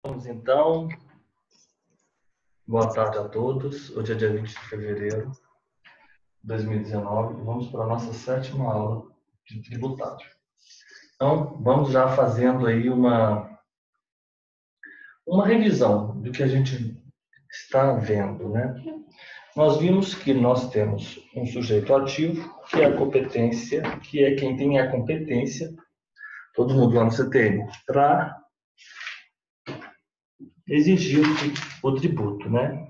Vamos então, boa tarde a todos. Hoje é dia 20 de fevereiro de 2019 e vamos para a nossa sétima aula de tributário. Então, vamos já fazendo aí uma revisão do que a gente está vendo, né? Nós vimos que nós temos um sujeito ativo, que é a competência, que é quem tem a competência, todo mundo lá no CTN, para exigir o tributo, né?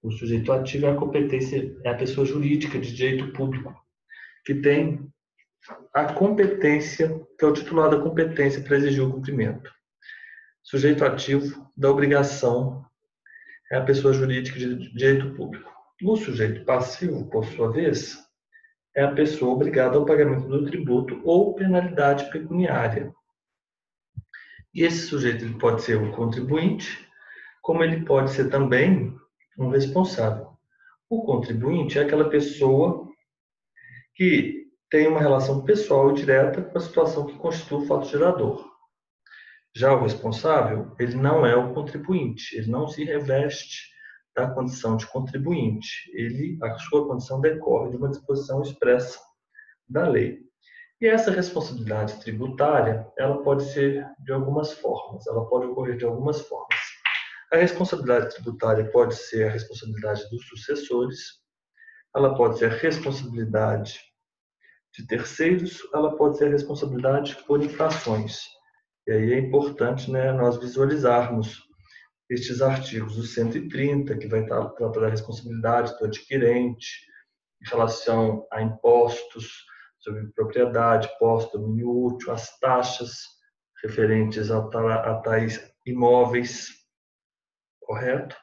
O sujeito ativo é a competência, é a pessoa jurídica de direito público, que tem a competência, que é o titular da competência para exigir o cumprimento. Sujeito ativo da obrigação é a pessoa jurídica de direito público. O sujeito passivo, por sua vez, é a pessoa obrigada ao pagamento do tributo ou penalidade pecuniária. E esse sujeito ele pode ser um contribuinte, como ele pode ser também um responsável. O contribuinte é aquela pessoa que tem uma relação pessoal e direta com a situação que constitui o fato gerador. Já o responsável, ele não é o contribuinte, ele não se reveste da condição de contribuinte. A sua condição decorre de uma disposição expressa da lei. E essa responsabilidade tributária, ela pode ser de algumas formas, ela pode ocorrer de algumas formas. A responsabilidade tributária pode ser a responsabilidade dos sucessores, ela pode ser a responsabilidade de terceiros, ela pode ser a responsabilidade por infrações. E aí é importante, né, nós visualizarmos estes artigos, o 130, que vai tratar da responsabilidade do adquirente, em relação a impostos sobre propriedade, imposto do domínio útil, as taxas referentes a tais imóveis, correto?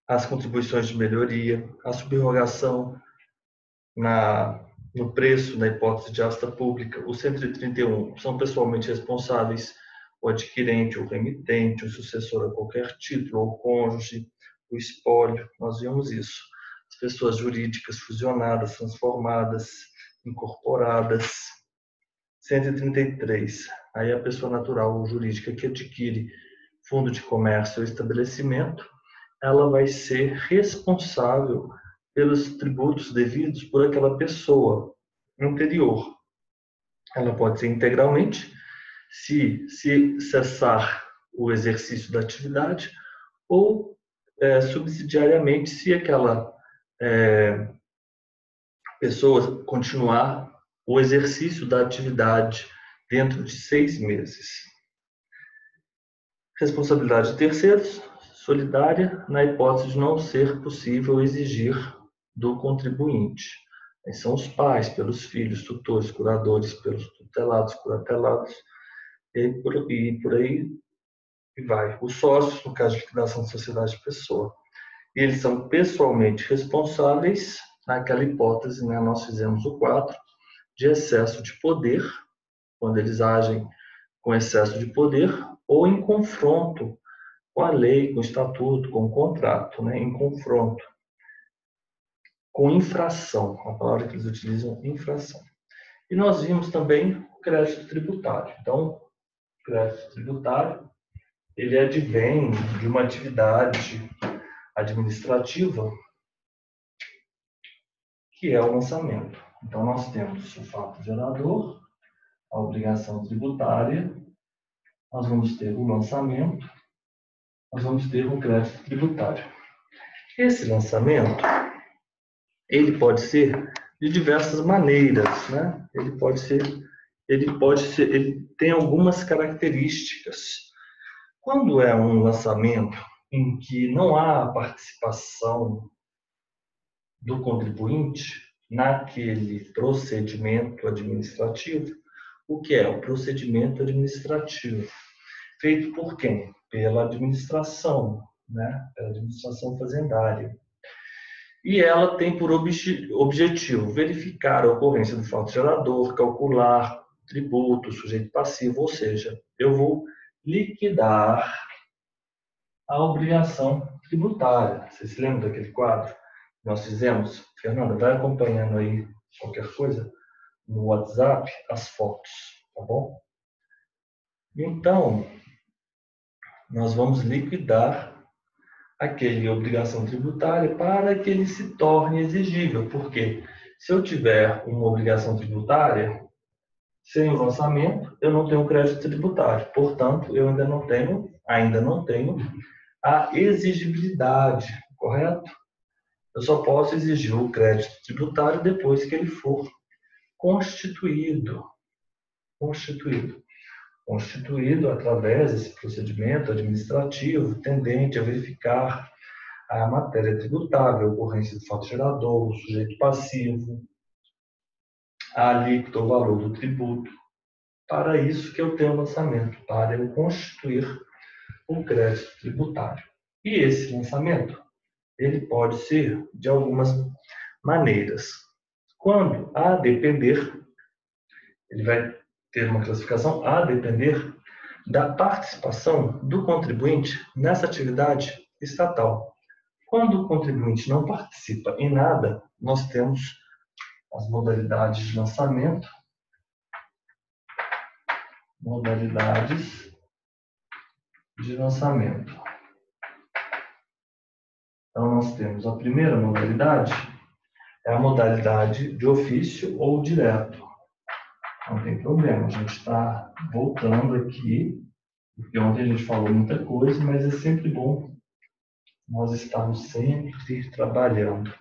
As contribuições de melhoria, a subrogação no preço, na hipótese de asta pública. O 131 são pessoalmente responsáveis o adquirente, o remitente, o sucessor a qualquer título, ou cônjuge, o espólio. Nós vimos isso. As pessoas jurídicas fusionadas, transformadas, incorporadas. 133. Aí a pessoa natural ou jurídica que adquire fundo de comércio ou estabelecimento, ela vai ser responsável pelos tributos devidos por aquela pessoa anterior. Ela pode ser integralmente, se cessar o exercício da atividade, ou subsidiariamente, se aquela pessoa continuar o exercício da atividade dentro de 6 meses. Responsabilidade de terceiros, solidária, na hipótese de não ser possível exigir do contribuinte. Aí são os pais, pelos filhos, tutores, curadores, pelos tutelados, curatelados, e por aí vai. Os sócios, no caso de liquidação de sociedade de pessoa. E eles são pessoalmente responsáveis, naquela hipótese, né, nós fizemos o 4, de excesso de poder, quando eles agem com excesso de poder, ou em confronto com a lei, com o estatuto, com o contrato, né, em confronto. Com infração, a palavra que eles utilizam, infração. E nós vimos também o crédito tributário. Então, o crédito tributário, ele advém de uma atividade administrativa que é o lançamento. Então, nós temos o fato gerador, a obrigação tributária, nós vamos ter o lançamento, nós vamos ter o crédito tributário. Esse lançamento, ele pode ser de diversas maneiras, né? Ele tem algumas características. Quando é um lançamento em que não há a participação do contribuinte naquele procedimento administrativo, o que é o procedimento administrativo? Feito por quem? Pela administração, né? Pela administração fazendária. E ela tem por objetivo verificar a ocorrência do fato gerador, calcular tributo, sujeito passivo, ou seja, eu vou liquidar a obrigação tributária. Vocês se lembram daquele quadro que nós fizemos? Fernanda, vai acompanhando aí qualquer coisa no WhatsApp, as fotos, tá bom? Então, nós vamos liquidar aquele obrigação tributária para que ele se torne exigível. Porque se eu tiver uma obrigação tributária, sem o lançamento, eu não tenho crédito tributário. Portanto, eu ainda não tenho a exigibilidade, correto? Eu só posso exigir o crédito tributário depois que ele for constituído. Constituído através desse procedimento administrativo tendente a verificar a matéria tributável, a ocorrência do fato gerador, o sujeito passivo, a alíquota ou valor do tributo. Para isso que eu tenho o lançamento, para eu constituir o crédito tributário. E esse lançamento, ele pode ser de algumas maneiras. Quando a depender, ele vai ter uma classificação a depender da participação do contribuinte nessa atividade estatal. Quando o contribuinte não participa em nada, nós temos as modalidades de lançamento. Modalidades de lançamento. Então, nós temos a primeira modalidade, é a modalidade de ofício ou direto. Não tem problema, a gente está voltando aqui, porque ontem a gente falou muita coisa, mas é sempre bom nós estarmos sempre trabalhando.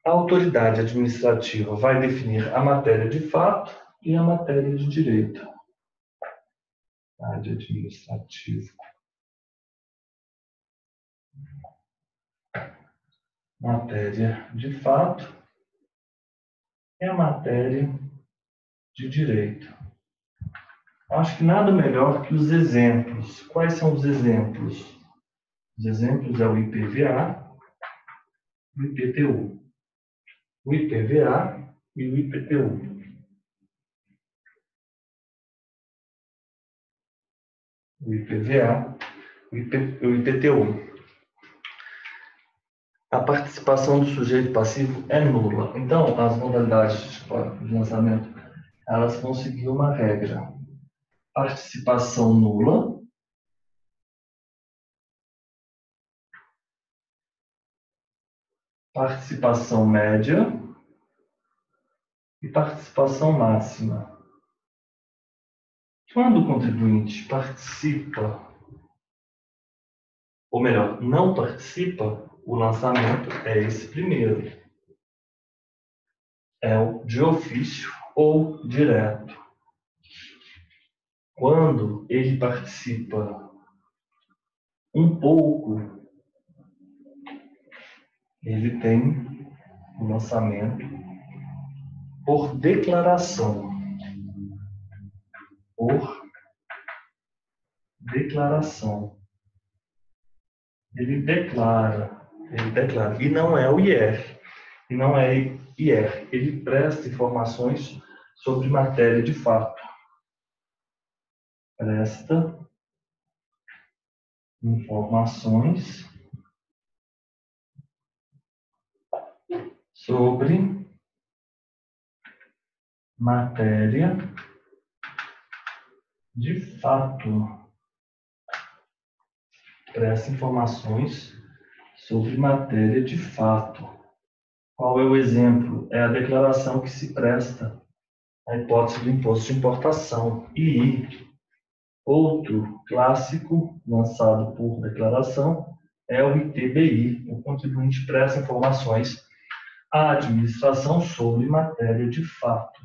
A autoridade administrativa vai definir a matéria de fato e a matéria de direito. Autoridade administrativa. Matéria de fato e a matéria de direito. Acho que nada melhor que os exemplos. Quais são os exemplos? Os exemplos é o IPVA e o IPTU. O IPVA e o IPTU. O IPVA e o IPTU. A participação do sujeito passivo é nula. Então, as modalidades de lançamento, elas vão seguir uma regra. Participação nula. Participação média e participação máxima. Quando o contribuinte participa, ou melhor, não participa, o lançamento é esse primeiro. É o de ofício ou direto. Quando ele participa um pouco, ele tem o lançamento por declaração. Por declaração. Ele declara. E não é o IR. E não é IR. Ele presta informações sobre matéria de fato. Presta informações sobre matéria de fato. Presta informações sobre matéria de fato. Qual é o exemplo? É a declaração que se presta à hipótese do imposto de importação. E outro clássico lançado por declaração é o ITBI. O contribuinte presta informações à administração sobre matéria de fato.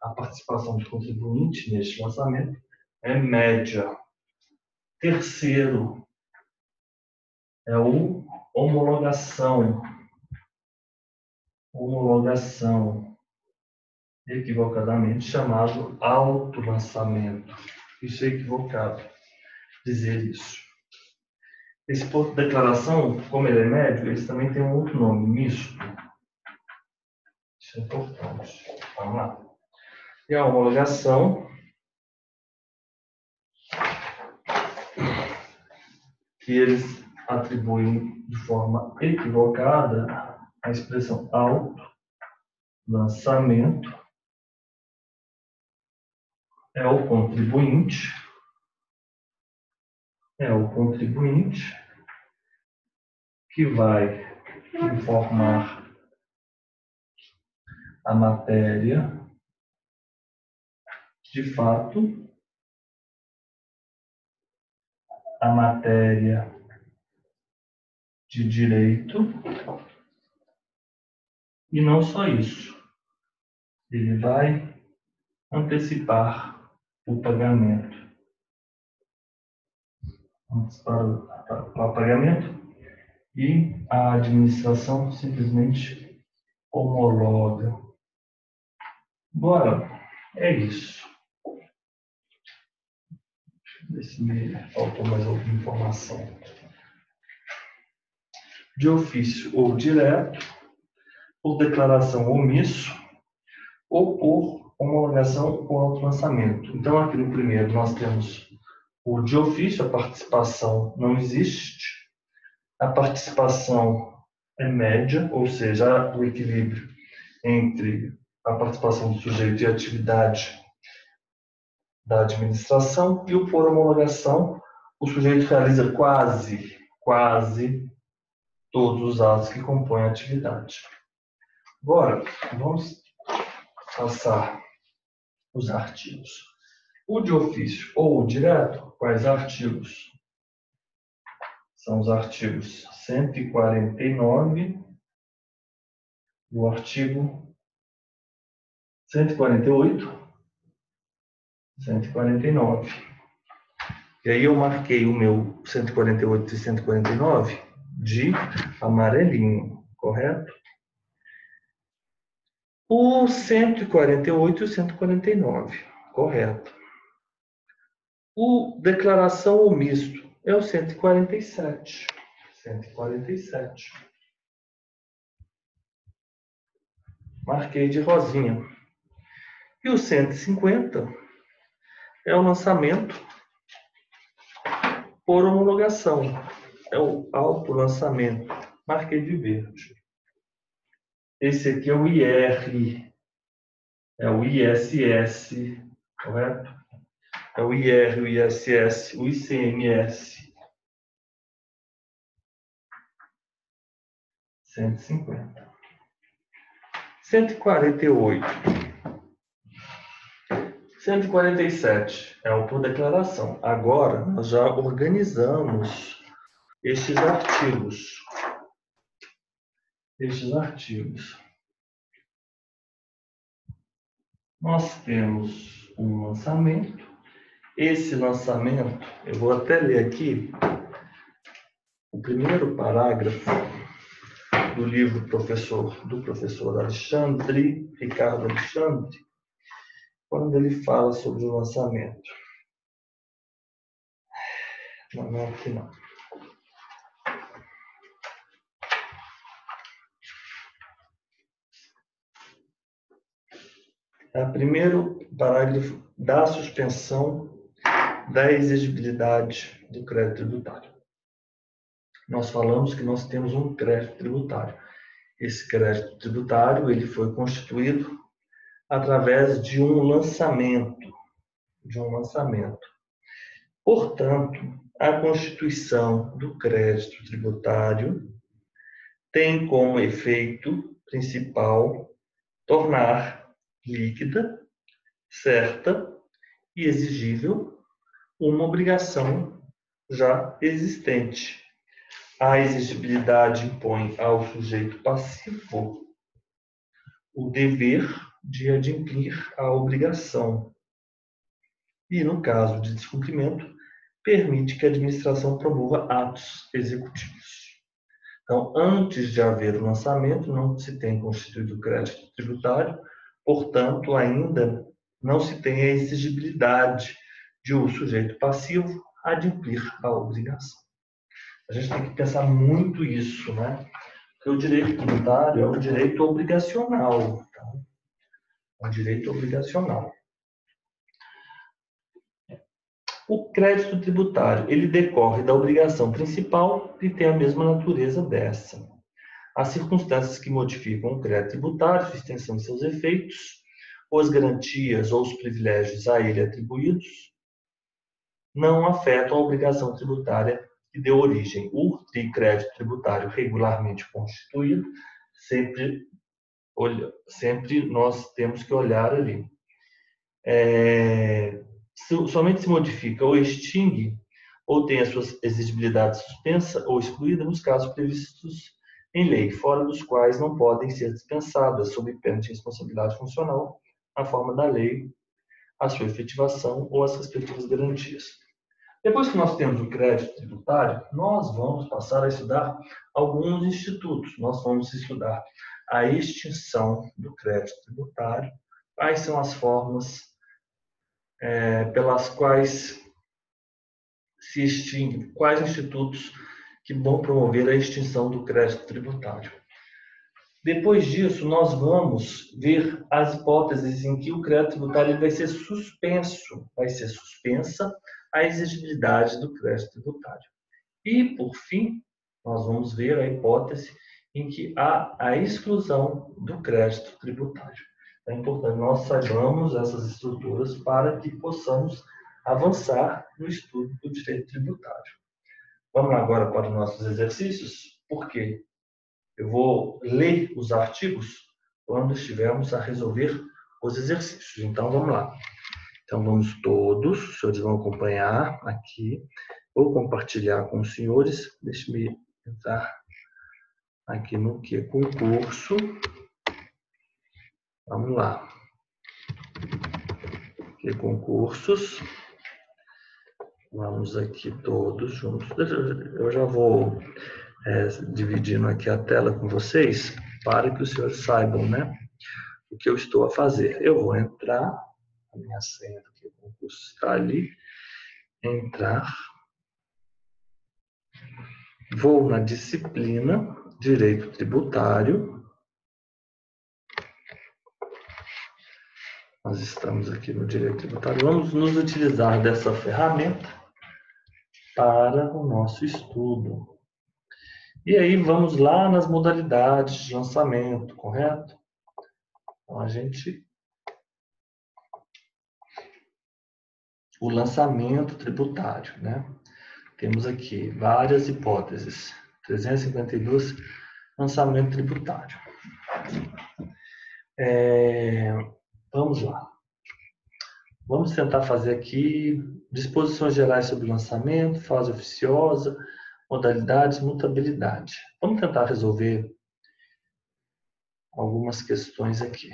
A participação do contribuinte neste lançamento é média. Terceiro é o homologação. Equivocadamente chamado autolançamento. Isso é equivocado dizer isso. Esse ponto de declaração, como ele é médio, eles também têm um outro nome, misto. Isso é importante. Vamos lá. E a homologação, que eles atribuem de forma equivocada a expressão auto-lançamento, é o contribuinte é o contribuinte que vai informar a matéria de fato, a matéria de direito, e não só isso, ele vai antecipar o pagamento. Antecipar o pagamento e a administração simplesmente homologa. Agora, é isso. Deixa eu ver se me faltou mais alguma informação. De ofício ou direto, por declaração omisso ou por homologação ou autolançamento. Então, aqui no primeiro, nós temos o de ofício, a participação não existe. A participação é média, ou seja, o equilíbrio entre a participação do sujeito e a atividade da administração, e o por homologação, o sujeito realiza quase todos os atos que compõem a atividade. Agora, vamos passar os artigos. O de ofício ou o direto, quais artigos? São os artigos 149, o artigo 148, 149. E aí eu marquei o meu 148 e 149 de amarelinho, correto? O 148 e o 149, correto. O declaração ou misto é o 147. 147. Marquei de rosinha. E o 150 é o lançamento por homologação. É o autolançamento. Marquei de verde. Esse aqui é o IR. É o ISS. Correto? É o IR, o ISS, o ICMS. 150. 148. 147 é o por declaração. Agora, nós já organizamos estes artigos. Nós temos um lançamento. Esse lançamento, eu vou até ler aqui o primeiro parágrafo do livro do professor Alexandre, Ricardo Alexandre, quando ele fala sobre o lançamento. Não, aqui não. É o primeiro parágrafo da suspensão da exigibilidade do crédito tributário. Nós falamos que nós temos um crédito tributário. Esse crédito tributário ele foi constituído através de um lançamento. Portanto, a constituição do crédito tributário tem como efeito principal tornar líquida, certa e exigível uma obrigação já existente. A exigibilidade impõe ao sujeito passivo o dever de adimplir a obrigação. E, no caso de descumprimento, permite que a administração promova atos executivos. Então, antes de haver o lançamento, não se tem constituído o crédito tributário, portanto, ainda não se tem a exigibilidade de o sujeito passivo adimplir a obrigação. A gente tem que pensar muito isso, né? Porque o direito tributário é um direito obrigacional. Tá? É um direito obrigacional. O crédito tributário, ele decorre da obrigação principal e tem a mesma natureza dessa. As circunstâncias que modificam o crédito tributário, sua extensão e seus efeitos, ou as garantias ou os privilégios a ele atribuídos, não afetam a obrigação tributária que deu origem. O crédito tributário regularmente constituído, sempre nós temos que olhar ali. Somente se modifica ou extingue ou tem a sua exigibilidade suspensa ou excluída nos casos previstos em lei, fora dos quais não podem ser dispensadas, sob pena de responsabilidade funcional, na forma da lei, a sua efetivação ou as respectivas garantias. Depois que nós temos o crédito tributário, nós vamos passar a estudar alguns institutos. Nós vamos estudar a extinção do crédito tributário, quais são as formas pelas quais se extingue, quais institutos que vão promover a extinção do crédito tributário. Depois disso, nós vamos ver as hipóteses em que o crédito tributário vai ser suspenso, vai ser suspensa a exigibilidade do crédito tributário. E, por fim, nós vamos ver a hipótese em que há a exclusão do crédito tributário. É importante nós saibamos essas estruturas para que possamos avançar no estudo do direito tributário. Vamos agora para os nossos exercícios, porque eu vou ler os artigos quando estivermos a resolver os exercícios. Então, vamos lá. Então, vamos todos, os senhores vão acompanhar aqui. Vou compartilhar com os senhores. Deixe-me entrar aqui no que concurso. Vamos lá. Que concursos. Vamos aqui todos juntos. Eu já vou dividindo aqui a tela com vocês para que os senhores saibam, né, o que eu estou a fazer. Eu vou entrar, a minha senha do concurso está ali. Entrar. Vou na disciplina Direito Tributário. Nós estamos aqui no Direito Tributário. Vamos nos utilizar dessa ferramenta para o nosso estudo. E aí vamos lá nas modalidades de lançamento, correto? Então, o lançamento tributário, né? Temos aqui várias hipóteses. 352, lançamento tributário. Vamos lá. Vamos tentar fazer aqui disposições gerais sobre lançamento, fase oficiosa, modalidades, mutabilidade. Vamos tentar resolver algumas questões aqui.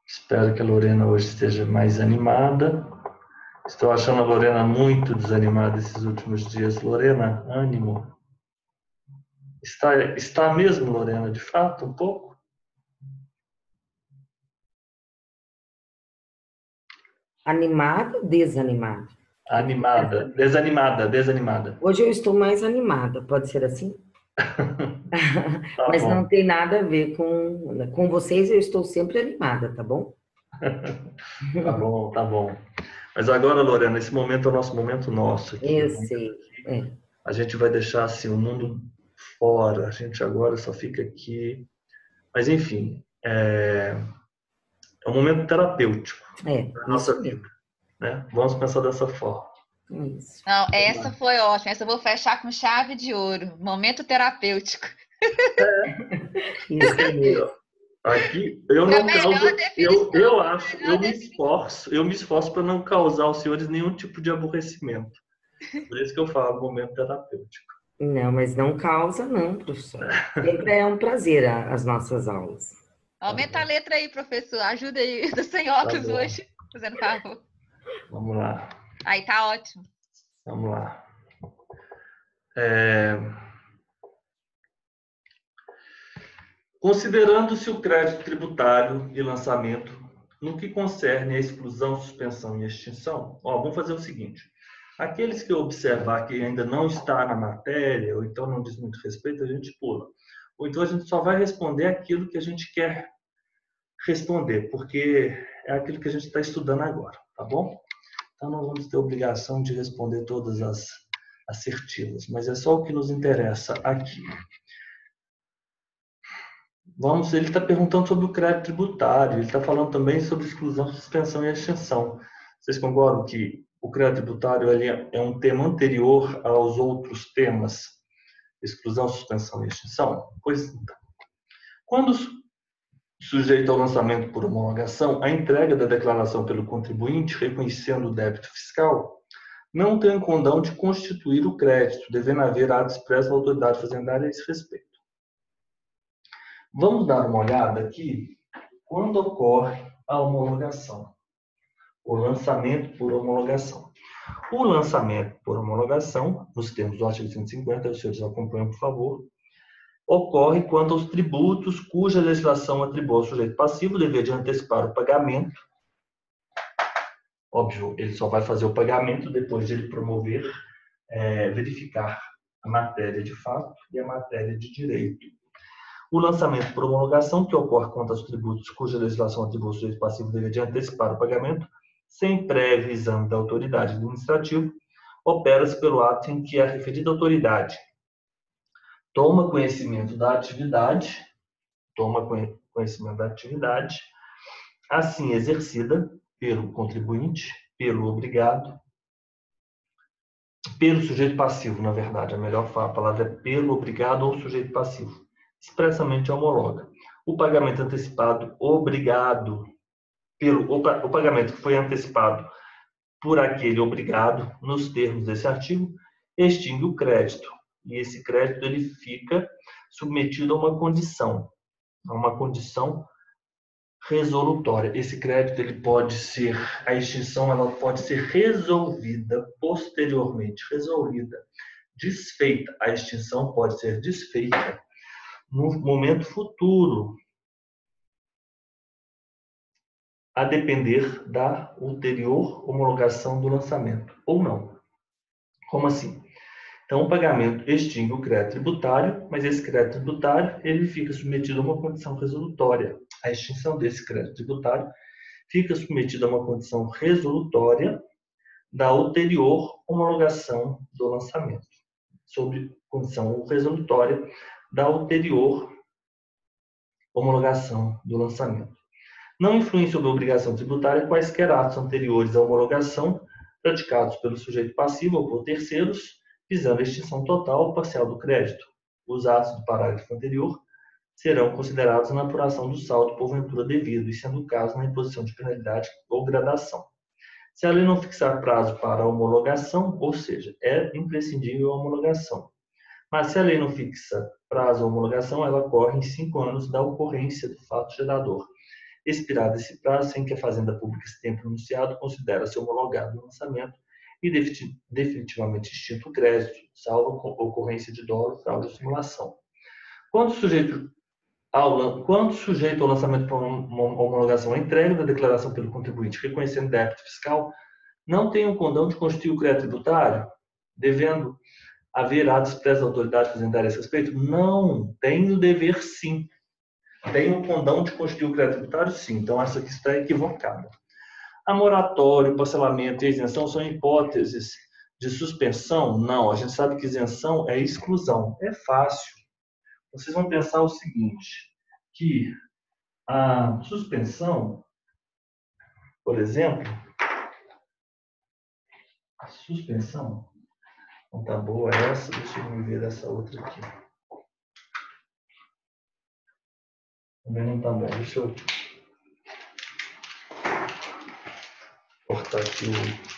Espero que a Lorena hoje esteja mais animada. Estou achando a Lorena muito desanimada esses últimos dias. Lorena, ânimo. Está mesmo, Lorena, de fato, um pouco? Animada ou desanimada? Animada, desanimada. Hoje eu estou mais animada, pode ser assim? Tá Mas bom. não tem nada a ver com vocês, eu estou sempre animada, tá bom? Tá bom, tá bom. Mas agora, Lorena, esse momento é o nosso momento nosso. Aqui. Eu sei. A gente vai deixar assim, o mundo fora, a gente agora só fica aqui. Mas, enfim, é um momento terapêutico da nossa vida. Né? Vamos pensar dessa forma. Isso. Não, essa foi ótima. Essa eu vou fechar com chave de ouro. Momento terapêutico. Isso aí. Aqui eu não causo, eu acho, eu me esforço para não causar aos senhores nenhum tipo de aborrecimento. Por isso que eu falo momento terapêutico. Não, mas não causa não, professor. Sempre é um prazer as nossas aulas. Aumenta a letra aí, professor. Ajuda aí, do sem óculos hoje, fazendo favor. Vamos lá. Aí tá ótimo. Vamos lá. Considerando-se o crédito tributário e lançamento no que concerne a exclusão, suspensão e extinção, vamos fazer o seguinte. Aqueles que eu observar que ainda não está na matéria, ou então não diz muito respeito, a gente pula. Ou então a gente só vai responder aquilo que a gente quer responder, porque é aquilo que a gente está estudando agora, tá bom? Então não vamos ter obrigação de responder todas as assertivas, mas é só o que nos interessa aqui. Ele está perguntando sobre o crédito tributário, ele está falando também sobre exclusão, suspensão e extinção. Vocês concordam que o crédito tributário ele é um tema anterior aos outros temas, exclusão, suspensão e extinção? Pois então, quando sujeito ao lançamento por homologação, a entrega da declaração pelo contribuinte, reconhecendo o débito fiscal, não tem condão de constituir o crédito, devendo haver ato expresso da autoridade fazendária a esse respeito. Vamos dar uma olhada aqui quando ocorre a homologação, o lançamento por homologação. O lançamento por homologação, nos termos do artigo 150, os senhores acompanham, por favor, ocorre quando aos tributos cuja legislação atribui ao sujeito passivo o dever de antecipar o pagamento. Óbvio, ele só vai fazer o pagamento depois de ele promover, verificar a matéria de fato e a matéria de direito. O lançamento por homologação, que ocorre contra os tributos cuja legislação atribui ao sujeito passivo o dever de antecipar o pagamento, sem prévio exame da autoridade administrativa, opera-se pelo ato em que a referida autoridade toma conhecimento da atividade, assim exercida pelo contribuinte, pelo obrigado, pelo sujeito passivo, na verdade, a melhor palavra é pelo obrigado ou sujeito passivo, expressamente homologa. O pagamento antecipado obrigado, o pagamento que foi antecipado por aquele obrigado, nos termos desse artigo, extingue o crédito. E esse crédito ele fica submetido a uma condição resolutória. Esse crédito ele pode ser, a extinção ela pode ser resolvida posteriormente, desfeita. A extinção pode ser desfeita no momento futuro, a depender da ulterior homologação do lançamento, ou não. Como assim? Então, o pagamento extingue o crédito tributário, mas esse crédito tributário ele fica submetido a uma condição resolutória. A extinção desse crédito tributário fica submetida a uma condição resolutória da ulterior homologação do lançamento. Sobre condição resolutória da ulterior homologação do lançamento. Não influem sobre a obrigação tributária quaisquer atos anteriores à homologação praticados pelo sujeito passivo ou por terceiros, visando a extinção total ou parcial do crédito. Os atos do parágrafo anterior serão considerados na apuração do saldo porventura devido, e sendo o caso na imposição de penalidade ou gradação. Se a lei não fixar prazo para a homologação, ou seja, é imprescindível a homologação. Mas se a lei não fixa prazo à homologação, ela ocorre em 5 anos da ocorrência do fato gerador. Expirado esse prazo, sem que a Fazenda Pública se tenha pronunciado, considera-se homologado o lançamento e definitivamente extinto o crédito, salvo ocorrência de dolo, fraude ou simulação. Quando sujeito ao lançamento por homologação, a entrega da declaração pelo contribuinte reconhecendo débito fiscal, não tem o condão de constituir o crédito tributário, devendo haver ato expresso da autoridade fazendária a esse respeito? Não, tem o dever sim. Tem o condão de constituir o crédito tributário? Sim. Então, essa aqui está equivocada. A moratória, o parcelamento e a isenção são hipóteses de suspensão? Não. A gente sabe que isenção é exclusão. É fácil. Vocês vão pensar o seguinte, que a suspensão, por exemplo, a suspensão, não está boa essa, deixa eu ver essa outra aqui. Também não está bom. Deixa eu cortar aqui o...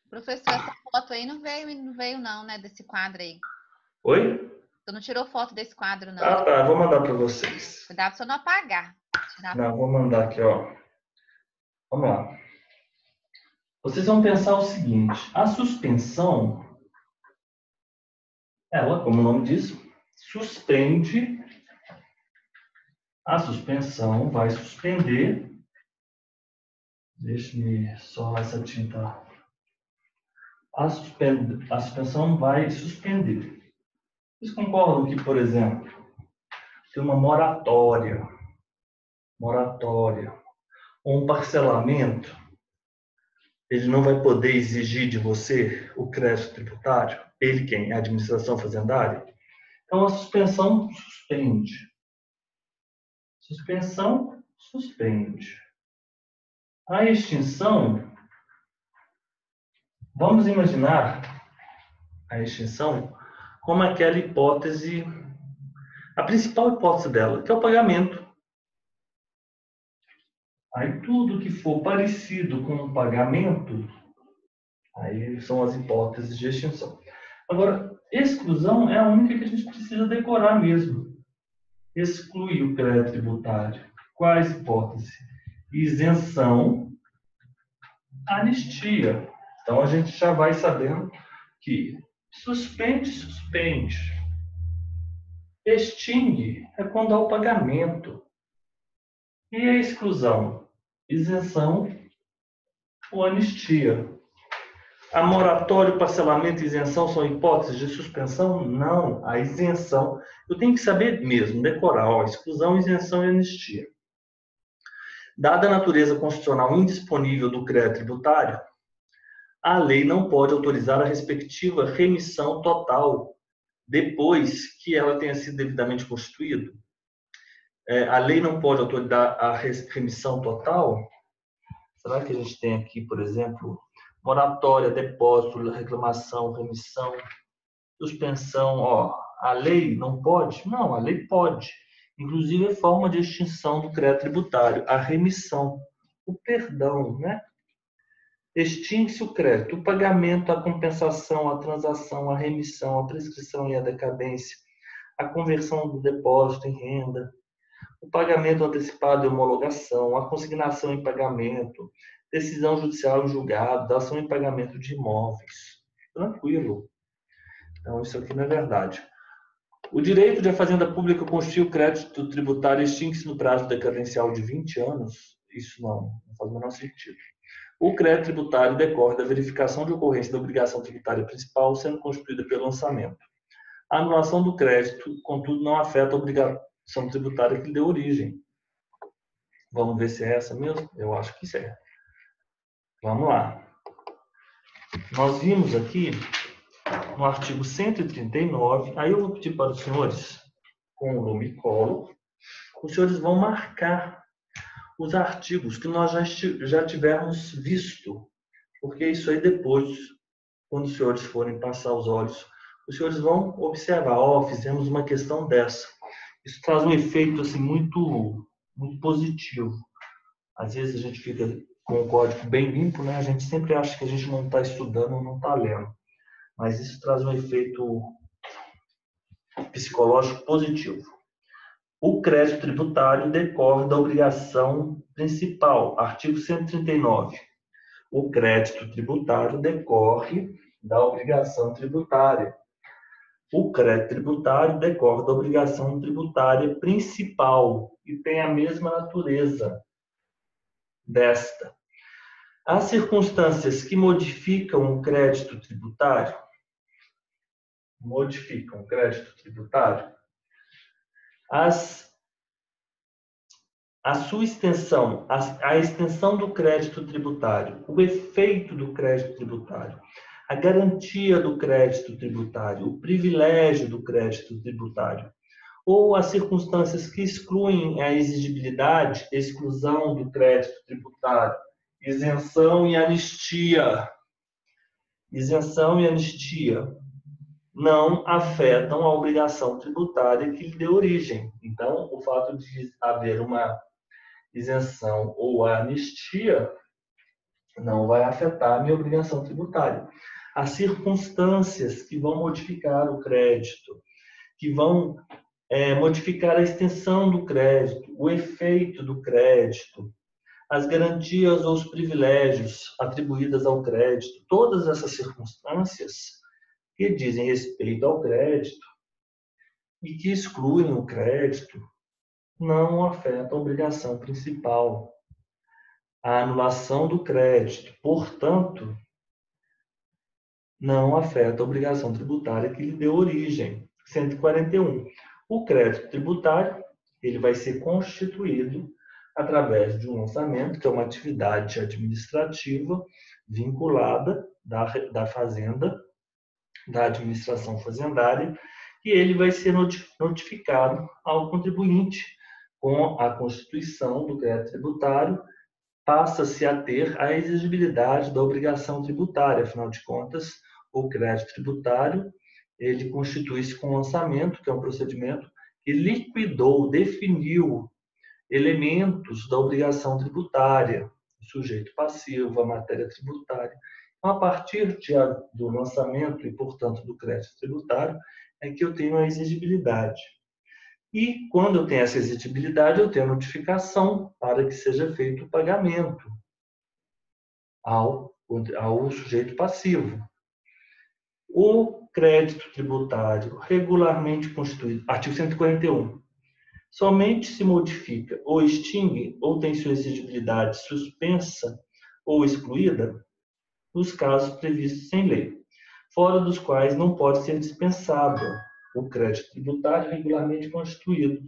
Professor, essa foto aí não veio não, né, desse quadro aí. Oi? Você não tirou foto desse quadro, não. Ah, tá. Vou mandar para vocês. Cuidado pra você não apagar. Não, vou mandar aqui, ó. Vamos lá. Vocês vão pensar o seguinte, a suspensão, ela, como o nome diz, suspende, a suspensão vai suspender, deixe-me só essa tinta, a suspensão vai suspender. Vocês concordam que, por exemplo, tem uma moratória, ou um parcelamento, ele não vai poder exigir de você o crédito tributário? Ele quem? A administração fazendária? Então, a suspensão suspende. Suspensão suspende. A extinção, vamos imaginar a extinção como aquela hipótese, a principal hipótese dela, que é o pagamento. Aí tudo que for parecido com o pagamento, aí são as hipóteses de extinção. Agora, exclusão é a única que a gente precisa decorar mesmo. Excluir o crédito tributário. Quais hipóteses? Isenção, anistia. Então, a gente já vai sabendo que suspende, suspende. Extingue é quando há o pagamento. E a exclusão? Isenção ou anistia. A moratório, parcelamento e isenção são hipóteses de suspensão? Não. A isenção, eu tenho que saber mesmo, decorar, ó, exclusão, isenção e anistia. Dada a natureza constitucional indisponível do crédito tributário, a lei não pode autorizar a respectiva remissão total depois que ela tenha sido devidamente constituída. A lei não pode autorizar a remissão total? Será que a gente tem aqui, por exemplo, moratória, depósito, reclamação, remissão, suspensão? Ó, a lei não pode? Não, a lei pode. Inclusive, é forma de extinção do crédito tributário, a remissão, o perdão, né? Extingue-se o crédito, o pagamento, a compensação, a transação, a remissão, a prescrição e a decadência, a conversão do depósito em renda, o pagamento antecipado e homologação, a consignação em pagamento, decisão judicial em julgado, dação em pagamento de imóveis. Tranquilo. Então, isso aqui não é verdade. O direito de a fazenda pública constituir o crédito tributário extingue-se no prazo decadencial de 20 anos. Isso não faz o menor sentido. O crédito tributário decorre da verificação de ocorrência da obrigação tributária principal sendo constituída pelo lançamento. A anulação do crédito, contudo, não afeta a obrigação tributária que lhe deu origem. Vamos ver se é essa mesmo? Eu acho que é. Vamos lá. Nós vimos aqui no artigo 139, aí eu vou pedir para os senhores, com o lumicolo, os senhores vão marcar os artigos que nós já tivermos visto, porque isso aí depois, quando os senhores forem passar os olhos, os senhores vão observar, fizemos uma questão dessa. Isso traz um efeito assim, muito, muito positivo. Às vezes a gente fica com o código bem limpo, né? A gente sempre acha que a gente não está estudando ou não está lendo. Mas isso traz um efeito psicológico positivo. O crédito tributário decorre da obrigação principal, artigo 139. O crédito tributário decorre da obrigação tributária. O crédito tributário decorre da obrigação tributária principal e tem a mesma natureza desta. As circunstâncias que modificam o crédito tributário, a sua extensão, a extensão do crédito tributário, o efeito do crédito tributário, a garantia do crédito tributário, o privilégio do crédito tributário, ou as circunstâncias que excluem a exigibilidade, exclusão do crédito tributário, isenção e anistia. Isenção e anistia não afetam a obrigação tributária que lhe deu origem. Então, o fato de haver uma isenção ou a anistia não vai afetar a minha obrigação tributária. As circunstâncias que vão modificar o crédito, que vão modificar a extensão do crédito, o efeito do crédito, as garantias ou os privilégios atribuídas ao crédito, todas essas circunstâncias que dizem respeito ao crédito e que excluem o crédito, não afeta a obrigação principal. A anulação do crédito, portanto, não afeta a obrigação tributária que lhe deu origem. 141. O crédito tributário, ele vai ser constituído através de um lançamento, que é uma atividade administrativa, vinculada da fazenda, da administração fazendária, e ele vai ser notificado ao contribuinte. Com a constituição do crédito tributário, passa-se a ter a exigibilidade da obrigação tributária. Afinal de contas, o crédito tributário, ele constitui-se com o lançamento, que é um procedimento que liquidou, definiu elementos da obrigação tributária, o sujeito passivo, a matéria tributária. Então, a partir do lançamento e, portanto, do crédito tributário, é que eu tenho a exigibilidade. E, quando eu tenho essa exigibilidade, eu tenho a notificação para que seja feito o pagamento ao sujeito passivo. O crédito tributário regularmente constituído, artigo 141, somente se modifica ou extingue ou tem sua exigibilidade suspensa ou excluída nos casos previstos em lei, fora dos quais não pode ser dispensado o crédito tributário regularmente constituído.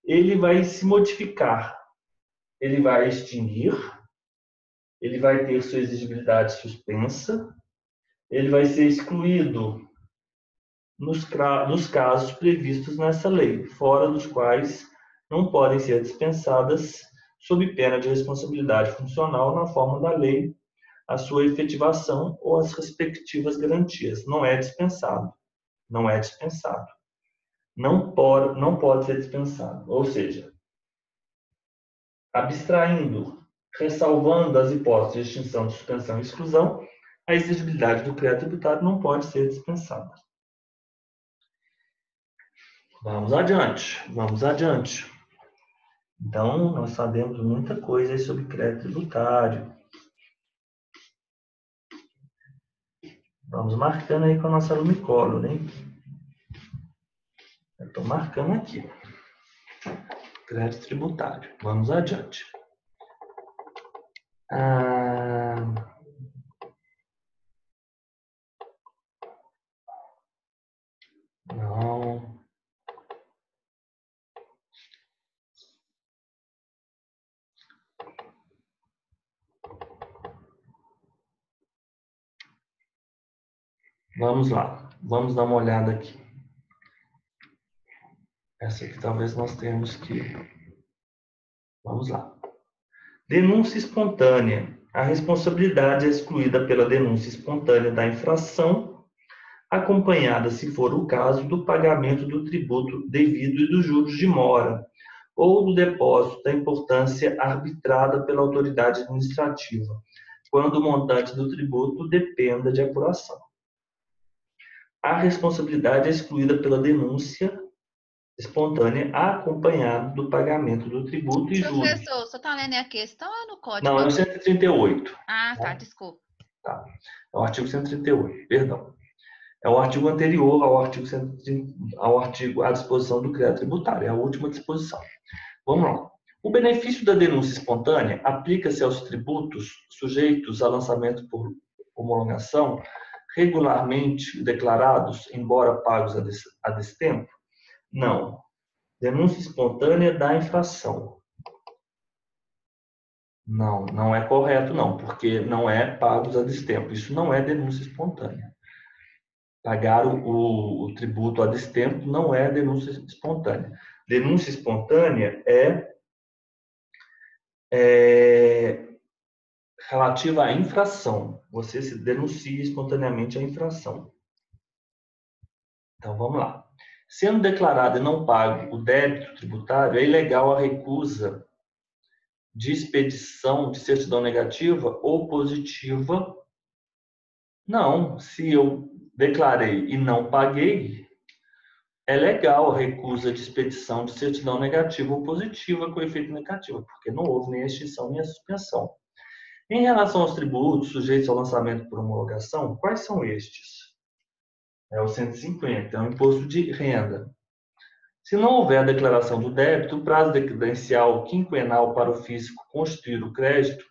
Ele vai se modificar, ele vai extinguir, ele vai ter sua exigibilidade suspensa, ele vai ser excluído nos casos previstos nessa lei, fora dos quais não podem ser dispensadas, sob pena de responsabilidade funcional na forma da lei, a sua efetivação ou as respectivas garantias. Não é dispensado. Não é dispensado. Não pode ser dispensado. Ou seja, abstraindo, ressalvando as hipóteses de extinção, suspensão e exclusão, a exigibilidade do crédito tributário não pode ser dispensada. Vamos adiante, vamos adiante. Então, nós sabemos muita coisa sobre crédito tributário. Vamos marcando aí com a nossa Lumicolor, hein? Eu estou marcando aqui. Crédito tributário. Vamos adiante. Não. Vamos lá. Vamos dar uma olhada aqui. Essa aqui talvez nós tenhamos que... Vamos lá. Denúncia espontânea. A responsabilidade é excluída pela denúncia espontânea da infração, acompanhada, se for o caso, do pagamento do tributo devido e dos juros de mora, ou do depósito da importância arbitrada pela autoridade administrativa, quando o montante do tributo dependa de apuração. A responsabilidade é excluída pela denúncia espontânea, acompanhada do pagamento do tributo e juros. Professor, você está lendo a questão ou no código? Não, é o 138. Ah, tá, desculpa. Tá. É o artigo 138, perdão. É o artigo anterior à disposição do crédito tributário, é a última disposição. Vamos lá. O benefício da denúncia espontânea aplica-se aos tributos sujeitos a lançamento por homologação regularmente declarados, embora pagos a destempo? Não. Denúncia espontânea da infração. Não, não é correto não, porque não é pagos a destempo. Isso não é denúncia espontânea. Pagar o tributo a destempo não é denúncia espontânea. Denúncia espontânea é relativa à infração. Você se denuncia espontaneamente a infração. Então, vamos lá. Sendo declarado e não pago o débito tributário, é ilegal a recusa de expedição de certidão negativa ou positiva? Não. Se eu declarei e não paguei, é legal a recusa de expedição de certidão negativa ou positiva com efeito negativo, porque não houve nem a extinção nem a suspensão. Em relação aos tributos sujeitos ao lançamento por homologação, quais são estes? É o 150, é o imposto de renda. Se não houver a declaração do débito, o prazo decadencial quinquenal para o fisco constituir o crédito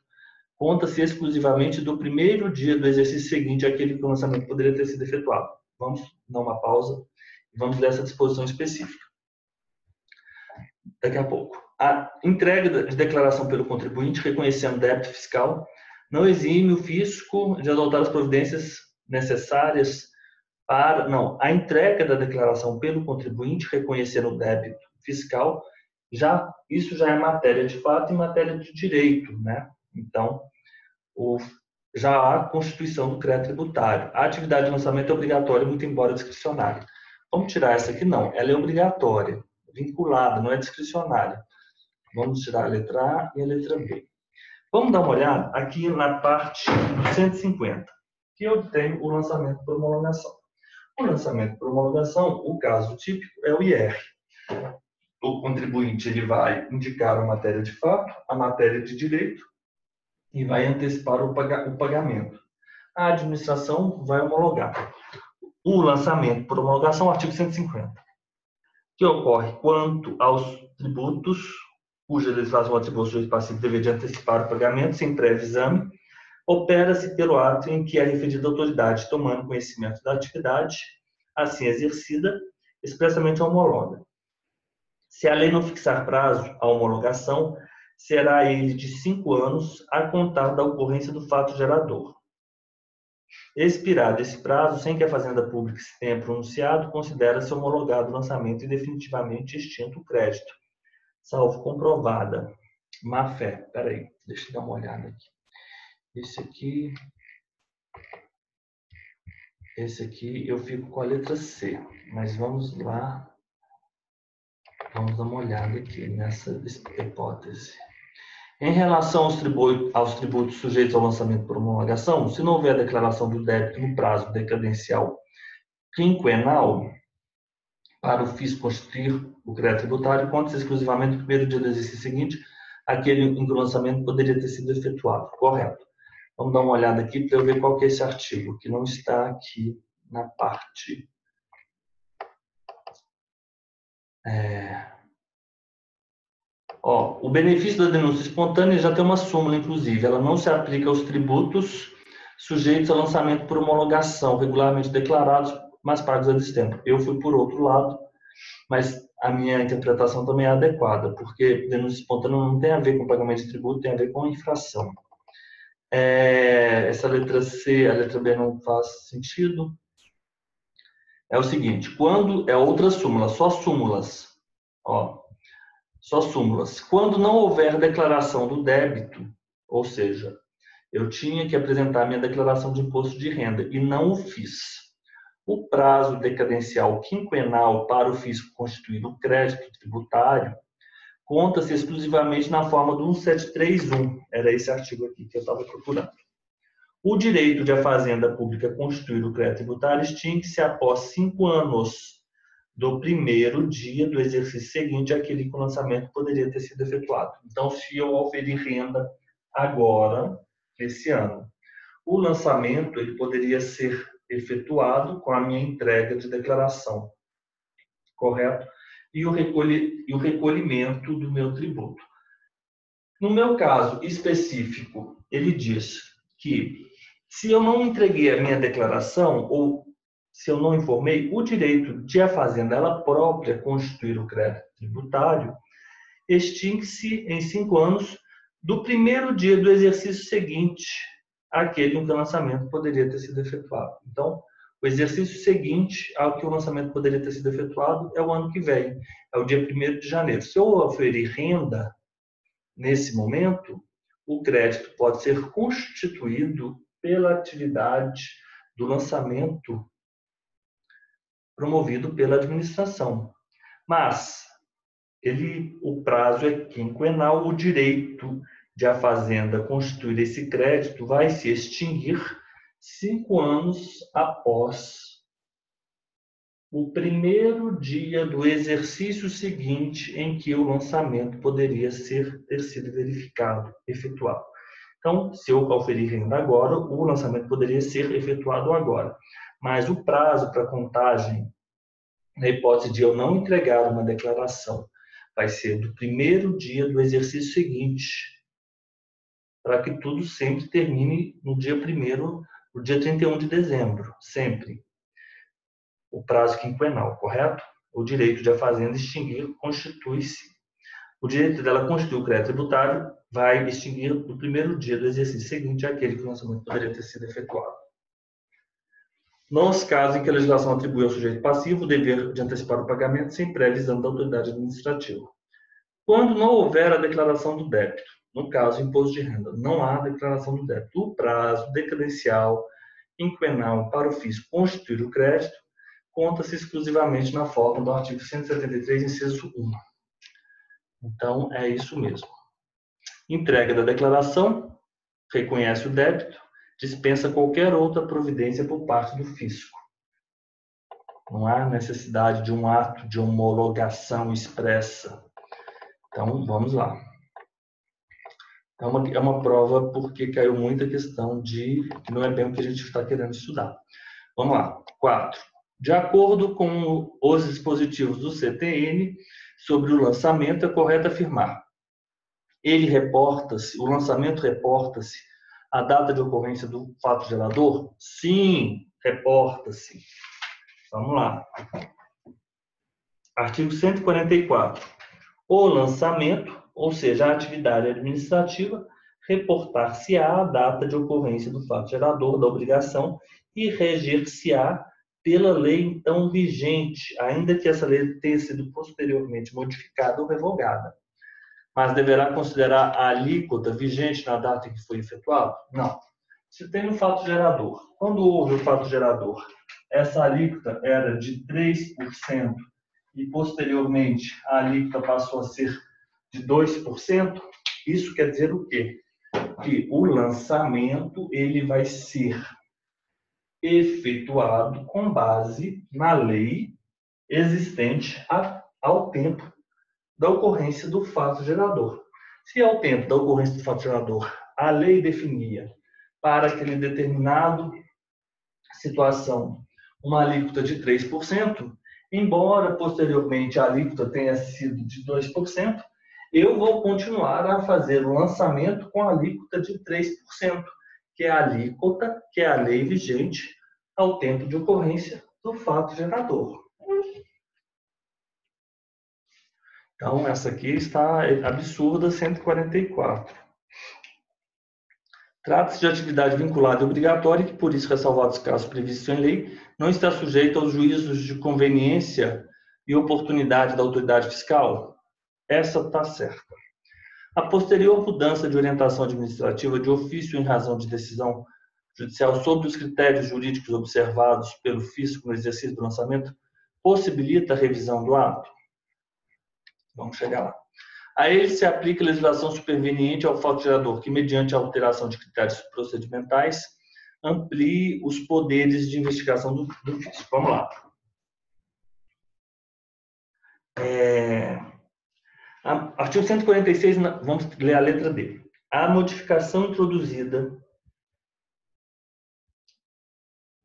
conta-se exclusivamente do primeiro dia do exercício seguinte àquele que o lançamento poderia ter sido efetuado. Vamos dar uma pausa e vamos ler essa disposição específica. Daqui a pouco. A entrega de declaração pelo contribuinte reconhecendo débito fiscal Não exime o fisco de adotar as providências necessárias para a entrega da declaração pelo contribuinte, reconhecendo o débito fiscal. Isso já é matéria de fato e matéria de direito, né? Então, já há a constituição do crédito tributário. A atividade de lançamento é obrigatória, muito embora discricionária. Vamos tirar essa aqui? Não, ela é obrigatória, vinculada, não é discricionária. Vamos tirar a letra A e a letra B. Vamos dar uma olhada aqui na parte 150, que eu tenho o lançamento por homologação. O lançamento por homologação, o caso típico é o IR. O contribuinte ele vai indicar a matéria de fato, a matéria de direito, e vai antecipar o pagamento. A administração vai homologar. O lançamento por homologação, artigo 150, que ocorre quanto aos tributos, cuja legislação atribui ao sujeito passivo dever de antecipar o pagamento sem prévio exame, opera-se pelo ato em que a referida autoridade, tomando conhecimento da atividade assim exercida, expressamente homologa. Se a lei não fixar prazo à homologação, será ele de 5 anos a contar da ocorrência do fato gerador. Expirado esse prazo, sem que a Fazenda Pública se tenha pronunciado, considera-se homologado o lançamento e definitivamente extinto o crédito, salvo comprovada má-fé. Espera aí, deixa eu dar uma olhada aqui. Esse aqui eu fico com a letra C, mas vamos lá. Vamos dar uma olhada aqui nessa hipótese. Em relação aos tributos sujeitos ao lançamento por homologação, se não houver declaração do débito no prazo decadencial quinquenal, para o fisco constituir o crédito tributário, conta-se exclusivamente no primeiro dia do exercício seguinte, aquele em que o lançamento poderia ter sido efetuado. Correto. Vamos dar uma olhada aqui para eu ver qual que é esse artigo, que não está aqui na parte. O benefício da denúncia espontânea já tem uma súmula, inclusive. Ela não se aplica aos tributos sujeitos ao lançamento por homologação, regularmente declarados, mas pagos a destempo. Eu fui por outro lado, mas a minha interpretação também é adequada, porque denúncia espontânea não tem a ver com pagamento de tributo, tem a ver com infração. Essa letra C, a letra B não faz sentido. É o seguinte, quando é outra súmula, só súmulas. Só súmulas. Quando não houver declaração do débito, ou seja, eu tinha que apresentar minha declaração de imposto de renda e não o fiz. O prazo decadencial quinquenal para o fisco constituir o crédito tributário conta-se exclusivamente na forma do 1731. Era esse artigo aqui que eu estava procurando. O direito de a Fazenda Pública constituir o crédito tributário extingue-se após 5 anos do primeiro dia do exercício seguinte àquele que o lançamento poderia ter sido efetuado. Então, se eu oferir renda agora, esse ano, o lançamento ele poderia ser efetuado com a minha entrega de declaração, correto? E o recolhimento do meu tributo. No meu caso específico, ele diz que se eu não entreguei a minha declaração ou se eu não informei, o direito de a Fazenda ela própria constituir o crédito tributário extingue-se em 5 anos do primeiro dia do exercício seguinte àquele em que o lançamento poderia ter sido efetuado. Então, o exercício seguinte ao que o lançamento poderia ter sido efetuado é o ano que vem, é o dia 1º de janeiro. Se eu oferir renda nesse momento, o crédito pode ser constituído pela atividade do lançamento promovido pela administração. Mas o prazo é quinquenal, o direito de a Fazenda constituir esse crédito vai se extinguir 5 anos após o primeiro dia do exercício seguinte em que o lançamento poderia ter sido verificado, efetuado. Então, se eu oferir renda agora, o lançamento poderia ser efetuado agora. Mas o prazo para contagem, na hipótese de eu não entregar uma declaração, vai ser do primeiro dia do exercício seguinte, para que tudo sempre termine no dia 1º, no dia 31 de dezembro, sempre. O prazo quinquenal, correto? O direito de a Fazenda extinguir constitui-se. O direito dela constituir o crédito tributário vai extinguir no primeiro dia do exercício seguinte aquele que o lançamento poderia ter sido efetuado. Nos casos em que a legislação atribui ao sujeito passivo o dever de antecipar o pagamento sem prévio exame da autoridade administrativa. Quando não houver a declaração do débito, no caso, imposto de renda, não há declaração do débito, o prazo decadencial quinquenal para o fisco constituir o crédito conta-se exclusivamente na forma do artigo 173, inciso 1. Então, é isso mesmo. Entrega da declaração, reconhece o débito, dispensa qualquer outra providência por parte do fisco. Não há necessidade de um ato de homologação expressa. Então, vamos lá. É uma prova porque caiu muita questão de que não é bem o que a gente está querendo estudar. Vamos lá. 4. De acordo com os dispositivos do CTN sobre o lançamento, é correto afirmar: o lançamento reporta-se a data de ocorrência do fato gerador? Sim, reporta-se. Vamos lá. Artigo 144. O lançamento, ou seja, a atividade administrativa, reportar-se-á a data de ocorrência do fato gerador da obrigação e reger-se-á pela lei então vigente, ainda que essa lei tenha sido posteriormente modificada ou revogada. Mas deverá considerar a alíquota vigente na data em que foi efetuado? Não. Se tem um fato gerador, quando houve o fato gerador, essa alíquota era de 3% e posteriormente a alíquota passou a ser de 2%, isso quer dizer o quê? Que o lançamento ele vai ser efetuado com base na lei existente ao tempo da ocorrência do fato gerador. Se ao tempo da ocorrência do fato gerador a lei definia para aquele determinado situação uma alíquota de 3%, embora posteriormente a alíquota tenha sido de 2%, eu vou continuar a fazer o lançamento com a alíquota de 3%, que é a alíquota, que é a lei vigente ao tempo de ocorrência do fato gerador. Então, essa aqui está absurda, 144. Trata-se de atividade vinculada e obrigatória, que, por isso, ressalvados os casos previstos em lei, não está sujeita aos juízos de conveniência e oportunidade da autoridade fiscal? Essa está certa. A posterior mudança de orientação administrativa de ofício em razão de decisão judicial sobre os critérios jurídicos observados pelo fisco no exercício do lançamento possibilita a revisão do ato? Vamos chegar lá. A ele se aplica a legislação superveniente ao fato gerador, que, mediante a alteração de critérios procedimentais, amplie os poderes de investigação do fisco. Vamos lá. Artigo 146, vamos ler a letra D. A modificação introduzida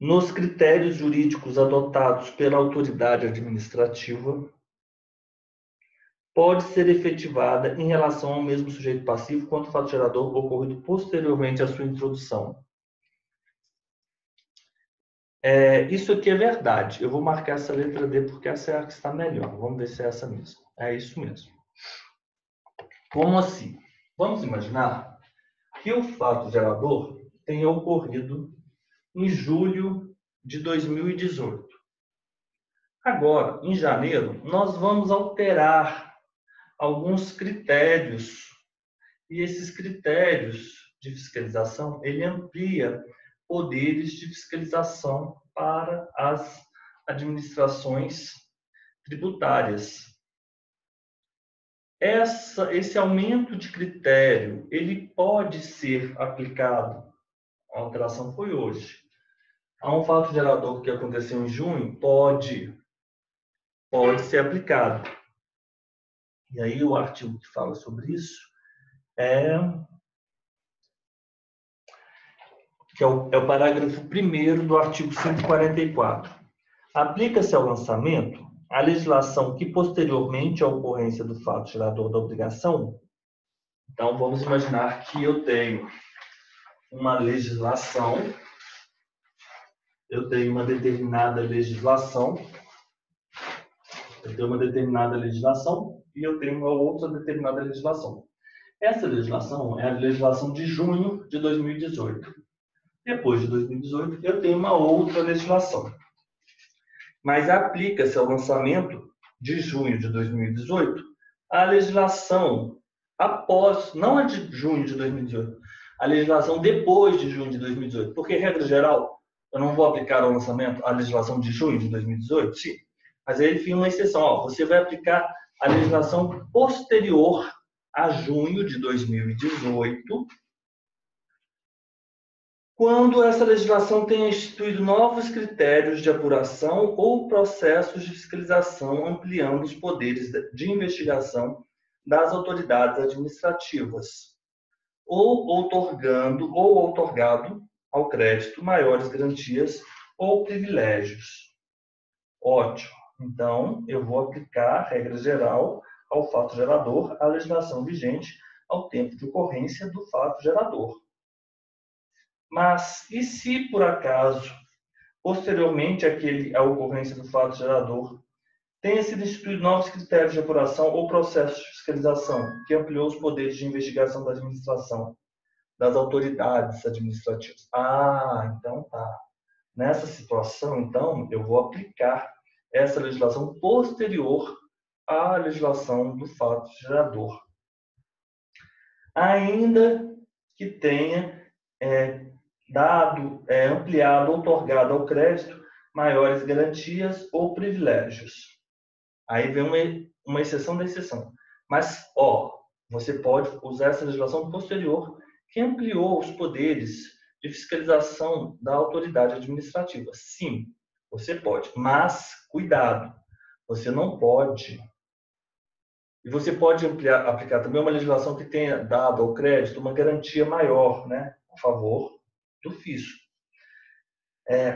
nos critérios jurídicos adotados pela autoridade administrativa pode ser efetivada em relação ao mesmo sujeito passivo quanto o fato gerador ocorrido posteriormente à sua introdução. Isso aqui é verdade. Eu vou marcar essa letra D porque essa é a que está melhor. Vamos ver se é essa mesmo. É isso mesmo. Como assim? Vamos imaginar que o fato gerador tenha ocorrido em julho de 2018. Agora, em janeiro, nós vamos alterar alguns critérios, e esses critérios de fiscalização, ele amplia poderes de fiscalização para as administrações tributárias. Esse aumento de critério, ele pode ser aplicado, a alteração foi hoje, a um fato gerador que aconteceu em junho, pode ser aplicado. E aí o artigo que fala sobre isso é o parágrafo 1º do artigo 144. Aplica-se ao lançamento a legislação que posteriormente à ocorrência do fato gerador da obrigação. Então, vamos imaginar que eu tenho uma legislação, e eu tenho uma outra determinada legislação. Essa legislação é a legislação de junho de 2018. Depois de 2018, eu tenho uma outra legislação. Mas aplica-se ao lançamento de junho de 2018 a legislação após, não a de junho de 2018, a legislação depois de junho de 2018. Porque, regra geral, eu não vou aplicar ao lançamento a legislação de junho de 2018? Sim. Mas aí ele tem uma exceção. Ó, você vai aplicar a legislação posterior a junho de 2018, quando essa legislação tenha instituído novos critérios de apuração ou processos de fiscalização, ampliando os poderes de investigação das autoridades administrativas, ou outorgado ao crédito maiores garantias ou privilégios. Ótimo. Então, eu vou aplicar, regra geral, ao fato gerador a legislação vigente ao tempo de ocorrência do fato gerador. Mas, e se por acaso, posteriormente à ocorrência do fato gerador, tenha sido instituído novos critérios de apuração ou processos de fiscalização que ampliou os poderes de investigação da administração, das autoridades administrativas? Ah, então tá. Nessa situação, então, eu vou aplicar essa legislação posterior à legislação do fato gerador. Ainda que tenha ampliado, outorgado ao crédito maiores garantias ou privilégios. Aí vem uma exceção da exceção. Mas, você pode usar essa legislação posterior que ampliou os poderes de fiscalização da autoridade administrativa. Sim, você pode, mas cuidado, você não pode. E você pode aplicar também uma legislação que tenha dado ao crédito uma garantia maior, né, a favor do fisco.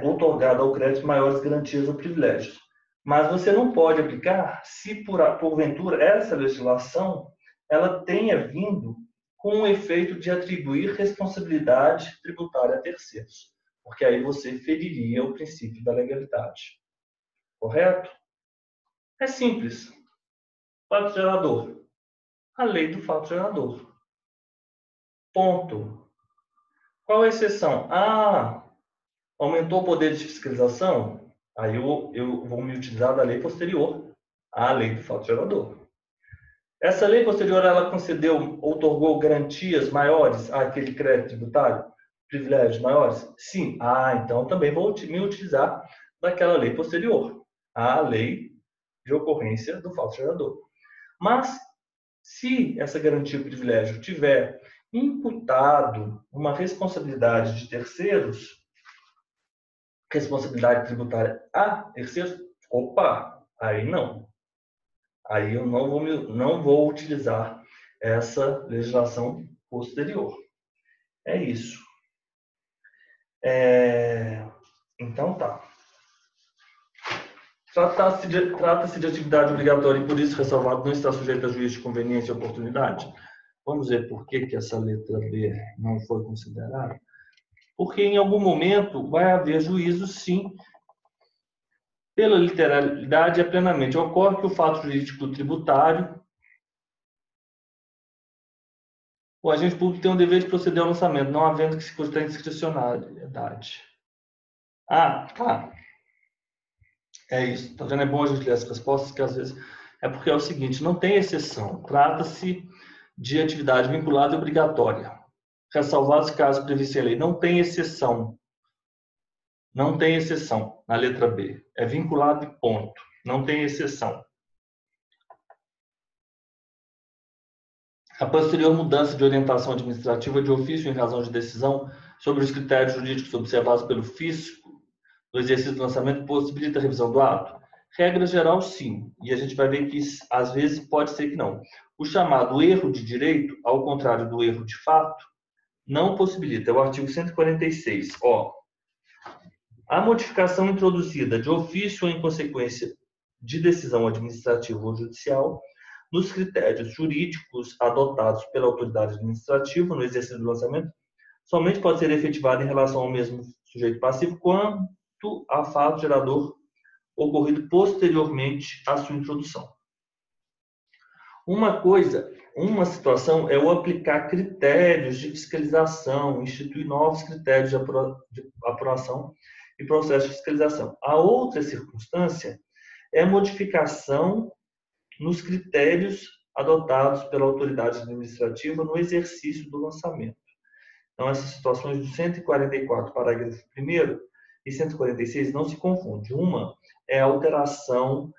Outorgado ao crédito maiores garantias ou privilégios. Mas você não pode aplicar se, porventura, essa legislação ela tenha vindo com o efeito de atribuir responsabilidade tributária a terceiros. Porque aí você feriria o princípio da legalidade. Correto? É simples. Fato gerador. A lei do fato gerador. Ponto. Qual a exceção? Aumentou o poder de fiscalização? Aí eu vou me utilizar da lei posterior à lei do fato gerador. Essa lei posterior, ela outorgou garantias maiores àquele crédito tributário? Privilégios maiores? Sim. Então também vou me utilizar daquela lei posterior, à lei de ocorrência do fato gerador. Mas, se essa garantia ou privilégio tiver imputado uma responsabilidade de terceiros, responsabilidade tributária a terceiros, aí não. Aí eu não vou utilizar essa legislação posterior. É isso. Então tá. Trata-se de atividade obrigatória e por isso ressalvado não está sujeito a juízo de conveniência e oportunidade. Vamos ver por que essa letra B não foi considerada. Porque em algum momento vai haver juízo, sim, pela literalidade é plenamente. Ocorre que o fato jurídico tributário, o agente público tem o dever de proceder ao lançamento, não havendo que se constar discricionariedade. Tá. É isso. Tá vendo? É bom a gente ler as respostas, que às vezes é porque é o seguinte, não tem exceção. Trata-se de atividade vinculada e obrigatória. Ressalvados casos previstos em lei. Não tem exceção. Não tem exceção na letra B. É vinculado e ponto. Não tem exceção. A posterior mudança de orientação administrativa de ofício em razão de decisão sobre os critérios jurídicos observados pelo fisco no exercício do lançamento possibilita a revisão do ato? Regra geral, sim. E a gente vai ver que às vezes pode ser que não. O chamado erro de direito, ao contrário do erro de fato, não possibilita. É o artigo 146. A modificação introduzida de ofício ou em consequência de decisão administrativa ou judicial nos critérios jurídicos adotados pela autoridade administrativa no exercício do lançamento somente pode ser efetivada em relação ao mesmo sujeito passivo quanto a fato gerador ocorrido posteriormente à sua introdução. Uma situação é o aplicar critérios de fiscalização, instituir novos critérios de apuração e processo de fiscalização. A outra circunstância é modificação nos critérios adotados pela autoridade administrativa no exercício do lançamento. Então, essas situações do 144, parágrafo 1º, e 146 não se confundem. Uma é a alteração,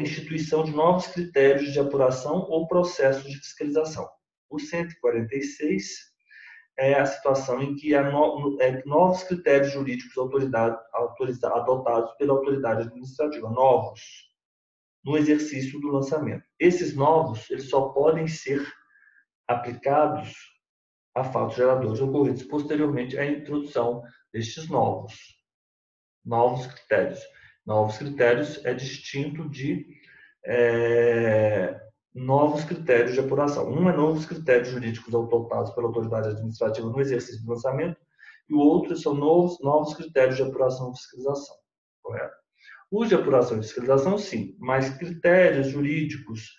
instituição de novos critérios de apuração ou processos de fiscalização. O 146 é a situação em que há novos critérios jurídicos adotados pela autoridade administrativa, novos, no exercício do lançamento. Esses novos, eles só podem ser aplicados a fatos geradores ocorridos posteriormente à introdução destes novos critérios. Novos critérios é distinto de novos critérios de apuração. Um é novos critérios jurídicos adotados pela autoridade administrativa no exercício do lançamento, e o outro são novos critérios de apuração e fiscalização. Correto? Os de apuração e fiscalização, sim, mas critérios jurídicos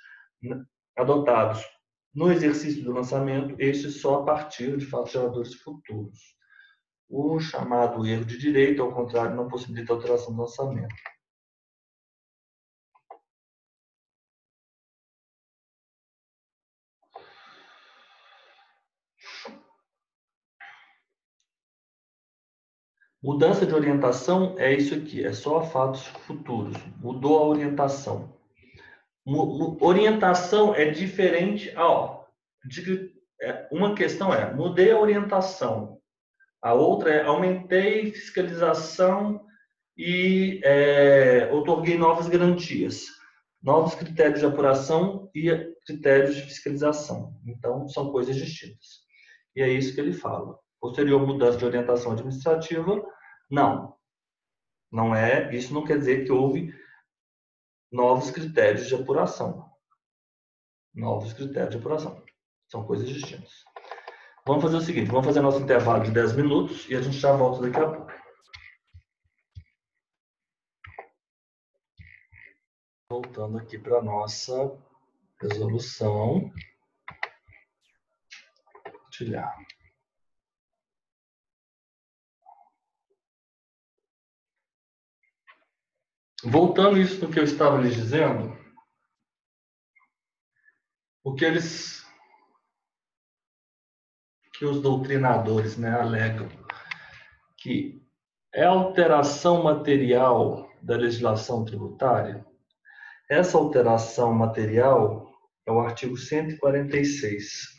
adotados no exercício do lançamento, estes só a partir de fatos geradores futuros. O chamado erro de direito, ao contrário, não possibilita alteração do lançamento. Mudança de orientação é isso aqui, é só fatos futuros. Mudou a orientação. Orientação é diferente. Uma questão é, mudei a orientação. A outra é, aumentei fiscalização e outorguei novas garantias. Novos critérios de apuração e critérios de fiscalização. Então, são coisas distintas. E é isso que ele fala. Posterior mudança de orientação administrativa, não. Não é, isso não quer dizer que houve novos critérios de apuração. Novos critérios de apuração. São coisas distintas. Vamos fazer o seguinte, vamos fazer nosso intervalo de 10 minutos e a gente já volta daqui a pouco. Voltando aqui para a nossa resolução. Compartilhar. Voltando isso no que eu estava lhes dizendo, o que os doutrinadores, alegam que é alteração material da legislação tributária. Essa alteração material é o artigo 146.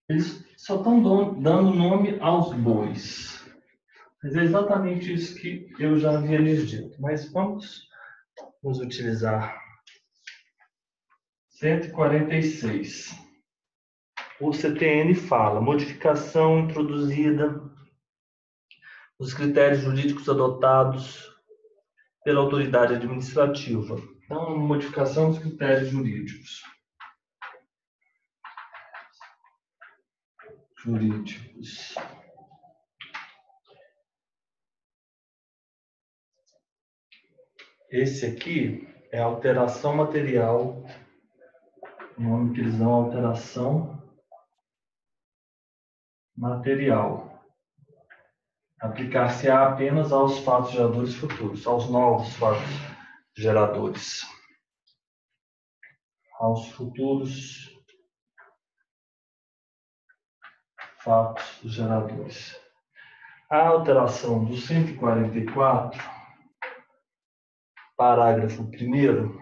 Eles só estão dando nome aos bois. Mas é exatamente isso que eu já havia lhes dito. Mas vamos nos utilizar 146. O CTN fala, modificação introduzida nos critérios jurídicos adotados pela autoridade administrativa. Então, modificação dos critérios jurídicos. Esse aqui é alteração material, o nome que eles dão alteração material. Aplicar-se-á apenas aos fatos geradores futuros, aos novos fatos geradores. Aos futuros fatos geradores. A alteração do 144, parágrafo 1º,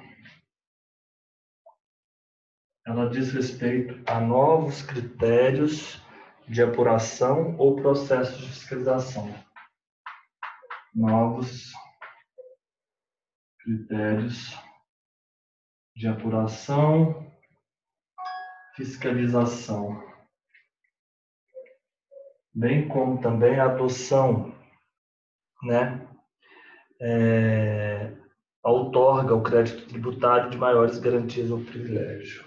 ela diz respeito a novos critérios de apuração ou processos de fiscalização. Novos critérios de apuração, fiscalização. Bem como também a adoção, outorga o crédito tributário de maiores garantias ou privilégio.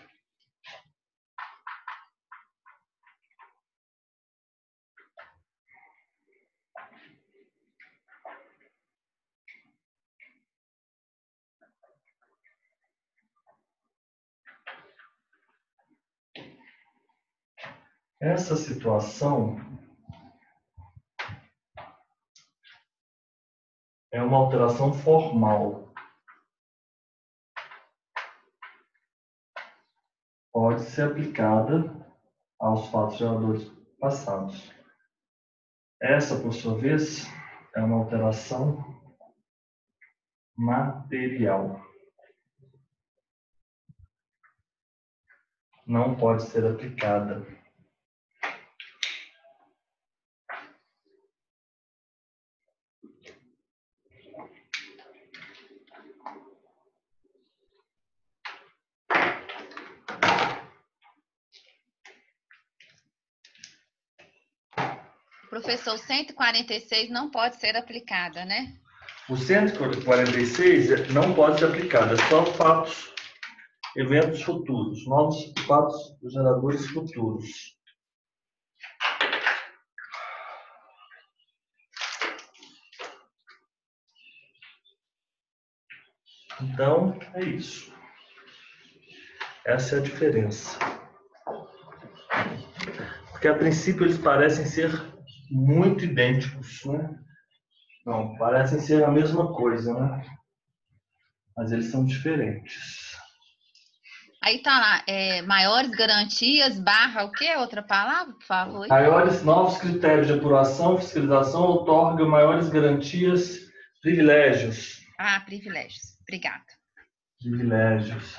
Essa situação é uma alteração formal. Pode ser aplicada aos fatos geradores passados. Essa, por sua vez, é uma alteração material. Não pode ser aplicada. Professor, 146 não pode ser aplicada, né? O 146 não pode ser aplicado, é só fatos, eventos futuros, novos fatos geradores futuros. Então, é isso. Essa é a diferença. Porque, a princípio, eles parecem ser muito idênticos, né? Não, parecem ser a mesma coisa, né? Mas eles são diferentes. Aí tá lá, maiores garantias, barra, o que é outra palavra, por favor? Maiores novos critérios de apuração, fiscalização outorga maiores garantias, privilégios. Ah, privilégios. Obrigada. Privilégios.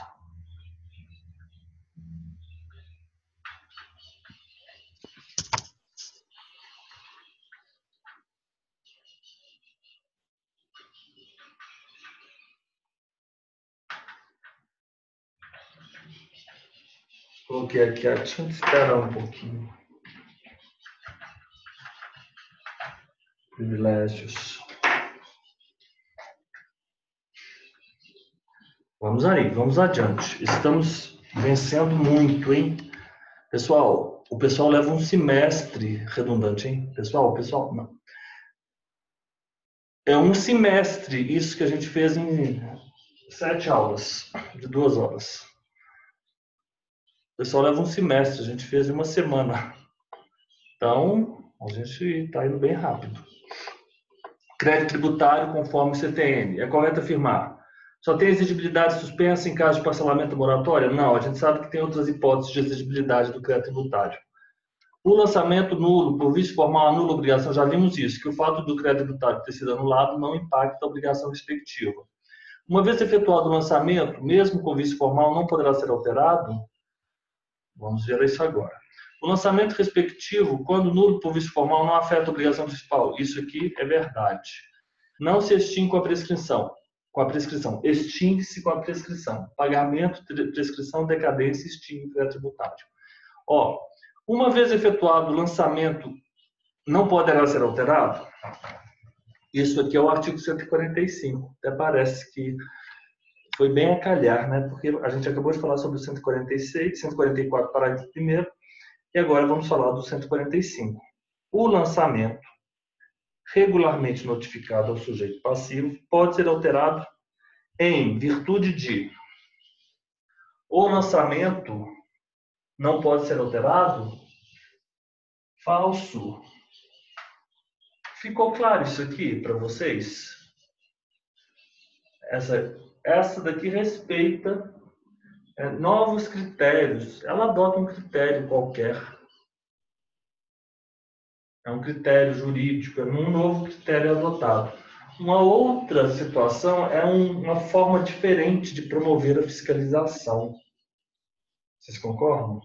Coloquei aqui, deixa eu esperar um pouquinho. Privilégios. Vamos aí, vamos adiante. Estamos vencendo muito, hein? Pessoal, o pessoal leva um semestre redundante, hein? Pessoal, não. É um semestre isso que a gente fez em 7 aulas, de 2 horas. O pessoal leva um semestre, a gente fez em uma semana. Então, a gente está indo bem rápido. Crédito tributário conforme CTN. É correto afirmar? Só tem exigibilidade suspensa em caso de parcelamento moratório? Não, a gente sabe que tem outras hipóteses de exigibilidade do crédito tributário. O lançamento nulo, por vício formal, anula a obrigação, já vimos isso, que o fato do crédito tributário ter sido anulado não impacta a obrigação respectiva. Uma vez efetuado o lançamento, mesmo com vício formal, não poderá ser alterado? Vamos ver isso agora. O lançamento respectivo, quando nulo por vício formal, não afeta a obrigação principal. Isso aqui é verdade. Não se extingue com a prescrição. Extingue-se com a prescrição. Pagamento, prescrição, decadência, extingue o crédito tributário. Uma vez efetuado o lançamento, não poderá ser alterado? Isso aqui é o artigo 145. Até parece que foi bem a calhar, né? Porque a gente acabou de falar sobre o 146, 144, parágrafo 1º, e agora vamos falar do 145. O lançamento, regularmente notificado ao sujeito passivo, pode ser alterado em virtude de: o lançamento não pode ser alterado? Falso. Ficou claro isso aqui para vocês? Essa daqui respeita novos critérios. Ela adota um critério qualquer. É um critério jurídico, é um novo critério adotado. Uma outra situação é uma forma diferente de promover a fiscalização. Vocês concordam?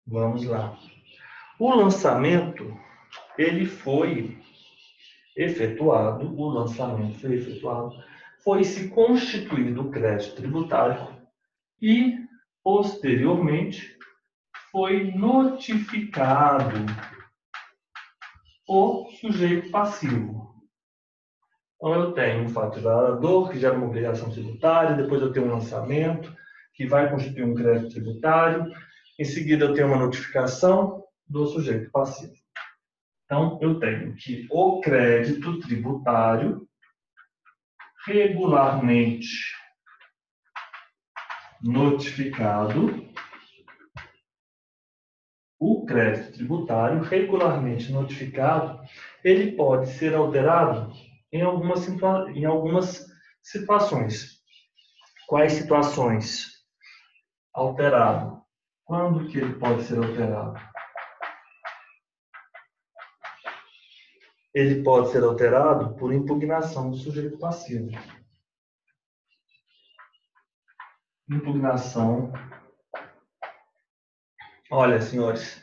Vamos lá. O lançamento, ele foi efetuado, foi-se constituído o crédito tributário e, posteriormente, foi notificado o sujeito passivo. Então, eu tenho um fato gerador, que gera uma obrigação tributária, depois eu tenho um lançamento, que vai constituir um crédito tributário, Em seguida, eu tenho uma notificação do sujeito passivo. Então, eu tenho que o crédito tributário regularmente notificado, o crédito tributário regularmente notificado, ele pode ser alterado em algumas situações. Quais situações? Alterado. Quando que ele pode ser alterado? Ele pode ser alterado por impugnação do sujeito passivo. Impugnação. Olha, senhores,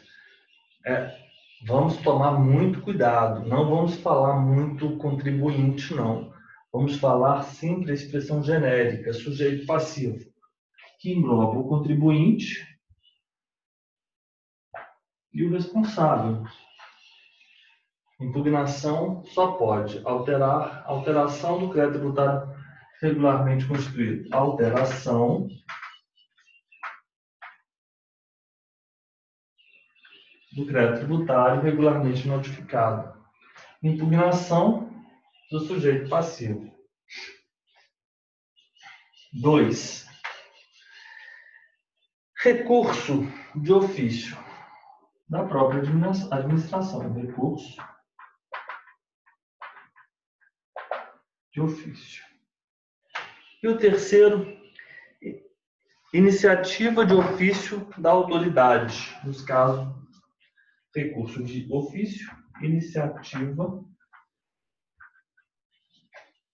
vamos tomar muito cuidado. Não vamos falar muito contribuinte, não. Vamos falar sempre a expressão genérica, sujeito passivo, que engloba o contribuinte e o responsável. Impugnação só pode alterar alteração do crédito tributário regularmente constituído. Alteração do crédito tributário regularmente notificado. Impugnação do sujeito passivo. 2. Recurso de ofício da própria administração. Recurso de ofício. E o terceiro, iniciativa de ofício da autoridade. Nos casos, recurso de ofício, iniciativa,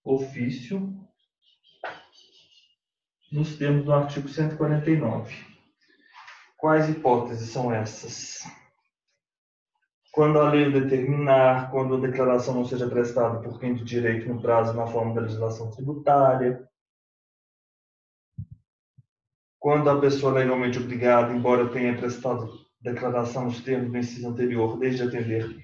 ofício, nos termos do artigo 149. Quais hipóteses são essas? Quando a lei o determinar, quando a declaração não seja prestada por quem de direito no prazo na forma da legislação tributária, quando a pessoa legalmente obrigada, embora tenha prestado declaração nos termos do inciso anterior, desde atender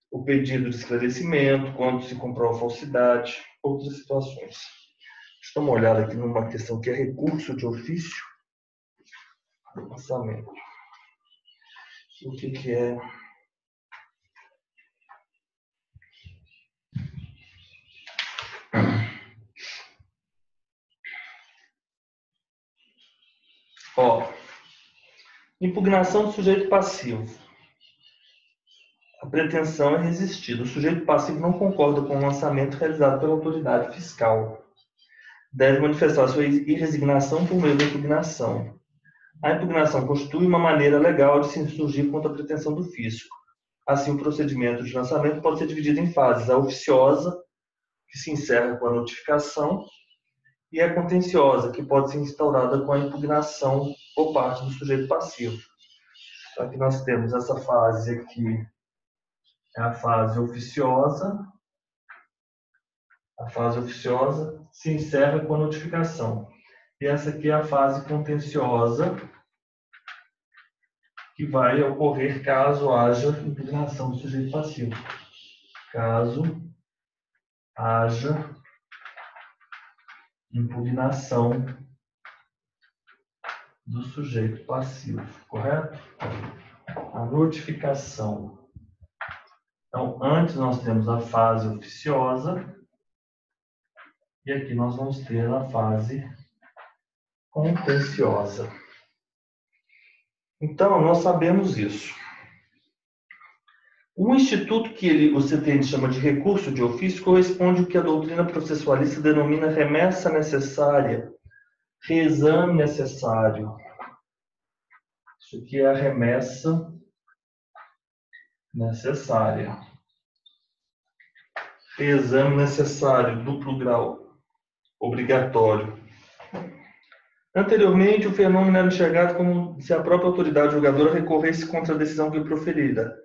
o pedido de esclarecimento, quando se comprova falsidade, outras situações. Deixa eu dar uma olhada aqui numa questão que é recurso de ofício do lançamento. O que é? Impugnação do sujeito passivo. A pretensão é resistida. O sujeito passivo não concorda com o lançamento realizado pela autoridade fiscal. Deve manifestar sua irresignação por meio da impugnação. A impugnação constitui uma maneira legal de se insurgir contra a pretensão do fisco. Assim, o procedimento de lançamento pode ser dividido em fases: a oficiosa, que se encerra com a notificação, e a contenciosa, que pode ser instaurada com a impugnação por parte do sujeito passivo. Então, aqui nós temos essa fase aqui, é a fase oficiosa. A fase oficiosa se encerra com a notificação. E essa aqui é a fase contenciosa, que vai ocorrer caso haja impugnação do sujeito passivo. Caso haja impugnação do sujeito passivo, correto? A notificação. Então, antes nós temos a fase oficiosa e aqui nós vamos ter a fase contenciosa. Então, nós sabemos isso. O instituto que o CTN chama de recurso de ofício corresponde ao que a doutrina processualista denomina remessa necessária, reexame necessário. Isso aqui é a remessa necessária. Reexame necessário, duplo grau, obrigatório. Anteriormente, o fenômeno era enxergado como se a própria autoridade julgadora recorresse contra a decisão que proferida.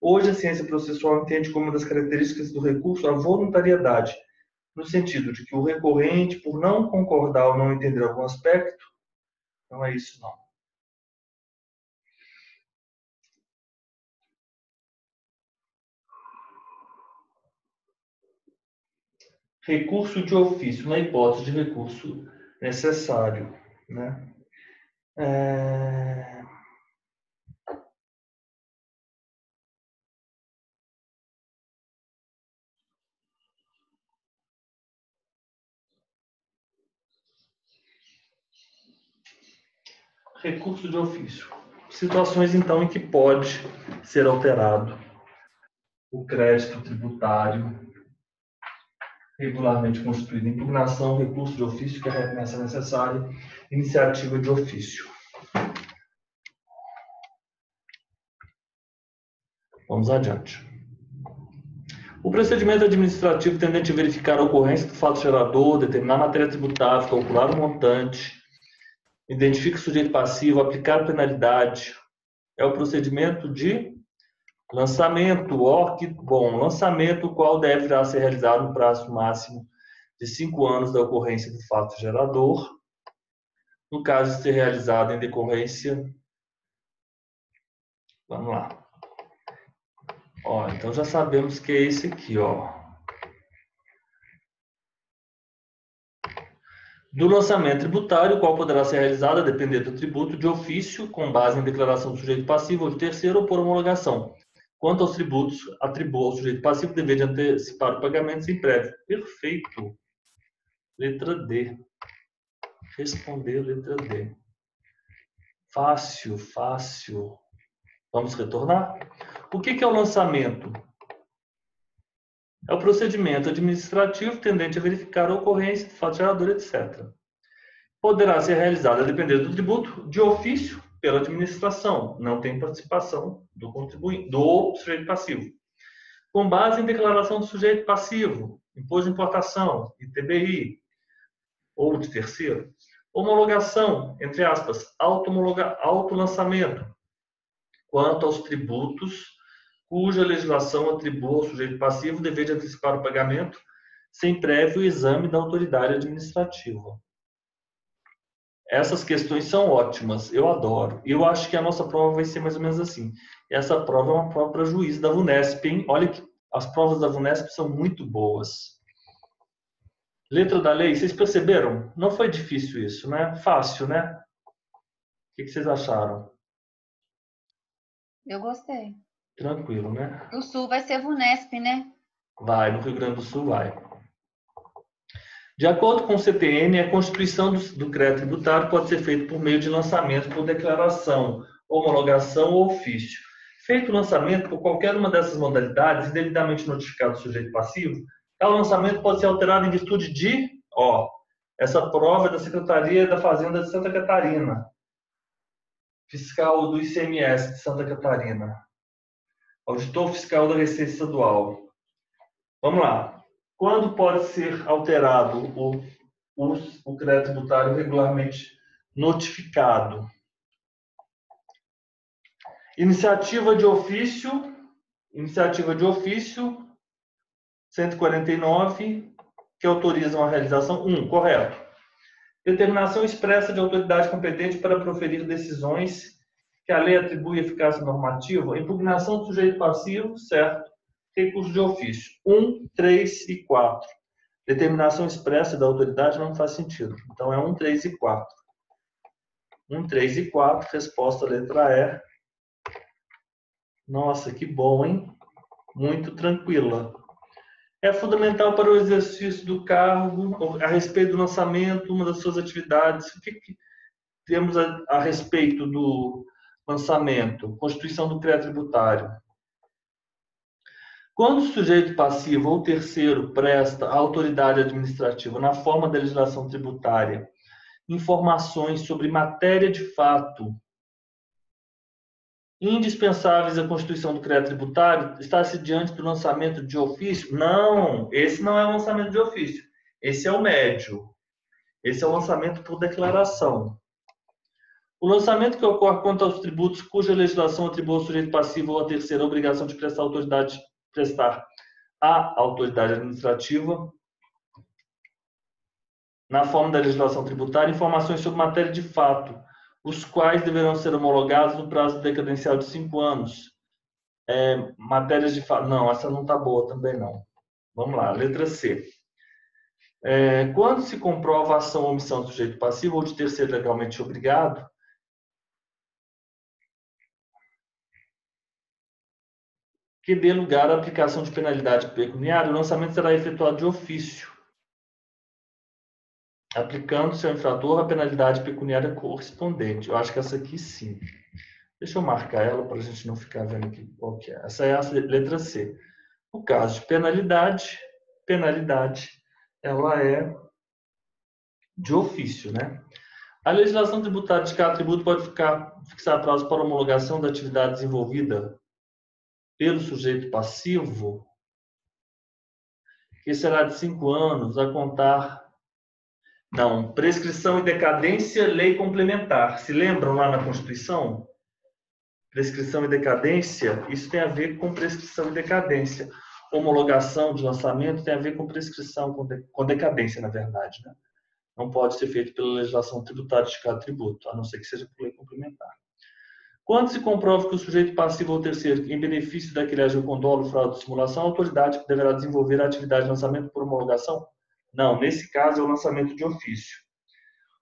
Hoje, a ciência processual entende como uma das características do recurso a voluntariedade, no sentido de que o recorrente, por não concordar ou não entender algum aspecto, não é isso não. Recurso de ofício, na hipótese de recurso necessário, né? recurso de ofício. Situações, então, em que pode ser alterado o crédito tributário regularmente constituído. Impugnação, recurso de ofício, que é a remessa necessária, iniciativa de ofício. Vamos adiante. O procedimento administrativo tendente a verificar a ocorrência do fato gerador, determinar a matéria tributável, calcular o montante, identifica o sujeito passivo, aplicar penalidade. É o procedimento de lançamento. Lançamento, o qual deverá ser realizado no prazo máximo de 5 anos da ocorrência do fato gerador. No caso de ser realizado em decorrência... Vamos lá. Então já sabemos que é esse aqui, Do lançamento tributário, o qual poderá ser realizado a depender do tributo de ofício, com base em declaração do sujeito passivo ou de terceiro ou por homologação. Quanto aos tributos, atribua ao sujeito passivo o dever de antecipar o pagamento sem prévio. Perfeito. Letra D. Responder letra D. Fácil, fácil. Vamos retornar? O que é o lançamento? É o procedimento administrativo tendente a verificar a ocorrência do fato gerador, etc. Poderá ser realizado, a depender do tributo, de ofício pela administração. Não tem participação do contribuinte, do sujeito passivo. Com base em declaração do sujeito passivo, imposto de importação, ITBI, ou de terceiro. Homologação, entre aspas, autolançamento, quanto aos tributos cuja legislação atribua ao sujeito passivo o dever de antecipar o pagamento sem prévio exame da autoridade administrativa. Essas questões são ótimas, eu adoro. Eu acho que a nossa prova vai ser mais ou menos assim. Essa prova é uma prova para juiz da VUNESP, hein? Olha que as provas da VUNESP são muito boas. Letra da lei, vocês perceberam? Não foi difícil isso, né? Fácil, né? O que vocês acharam? Eu gostei. Tranquilo, né? O Sul vai ser VUNESP, né? Vai, no Rio Grande do Sul vai. De acordo com o CTN, a constituição do crédito tributário pode ser feita por meio de lançamento por declaração, homologação ou ofício. Feito o lançamento por qualquer uma dessas modalidades e devidamente notificado o sujeito passivo, tal lançamento pode ser alterado em virtude de, essa prova é da Secretaria da Fazenda de Santa Catarina, fiscal do ICMS de Santa Catarina, auditor fiscal da Receita Estadual. Vamos lá. Quando pode ser alterado o crédito tributário regularmente notificado? Iniciativa de ofício 149, que autorizam a realização. 1, correto. Determinação expressa de autoridade competente para proferir decisões que a lei atribui eficácia normativa. Impugnação do sujeito passivo, certo. Recurso de ofício. 1, 3 e 4. Determinação expressa da autoridade não faz sentido. Então é 1, 3 e 4. 1, 3 e 4. Resposta letra E. Nossa, que bom, hein? Muito tranquila. É fundamental para o exercício do cargo, a respeito do lançamento, uma das suas atividades. O que temos a respeito do lançamento? Constituição do crédito tributário. Quando o sujeito passivo ou terceiro presta à autoridade administrativa, na forma da legislação tributária, informações sobre matéria de fato indispensáveis à constituição do crédito tributário, está-se diante do lançamento de ofício? Não, esse não é o lançamento de ofício. Esse é o médio. Esse é o lançamento por declaração. O lançamento que ocorre quanto aos tributos cuja legislação atribua ao sujeito passivo ou a terceira a obrigação de prestar à autoridade administrativa, na forma da legislação tributária, informações sobre matéria de fato, os quais deverão ser homologados no prazo decadencial de 5 anos. Matérias de fato... Não, essa não está boa também não. Vamos lá, letra C. Quando se comprova a ação ou omissão do sujeito passivo ou de terceiro legalmente obrigado, que dê lugar à aplicação de penalidade pecuniária, o lançamento será efetuado de ofício. aplicando-se ao infrator a penalidade pecuniária correspondente. Eu acho que essa aqui sim. Deixa eu marcar ela para a gente não ficar vendo aqui qual que é. Essa é a letra C. No caso de penalidade, ela é de ofício, né? A legislação tributária de cada tributo pode fixar prazo para homologação da atividade desenvolvida pelo sujeito passivo, que será de 5 anos a contar... Não, prescrição e decadência, lei complementar. Se lembram lá na Constituição? Prescrição e decadência, isso tem a ver com prescrição e decadência. Homologação de lançamento tem a ver com prescrição, com decadência, na verdade, né? Não pode ser feito pela legislação tributária de cada tributo, a não ser que seja por lei complementar. Quando se comprova que o sujeito passivo ou terceiro, em benefício daquele agiu com dolo, fraude ou simulação, a autoridade deverá desenvolver a atividade de lançamento por homologação? Não, nesse caso é o lançamento de ofício.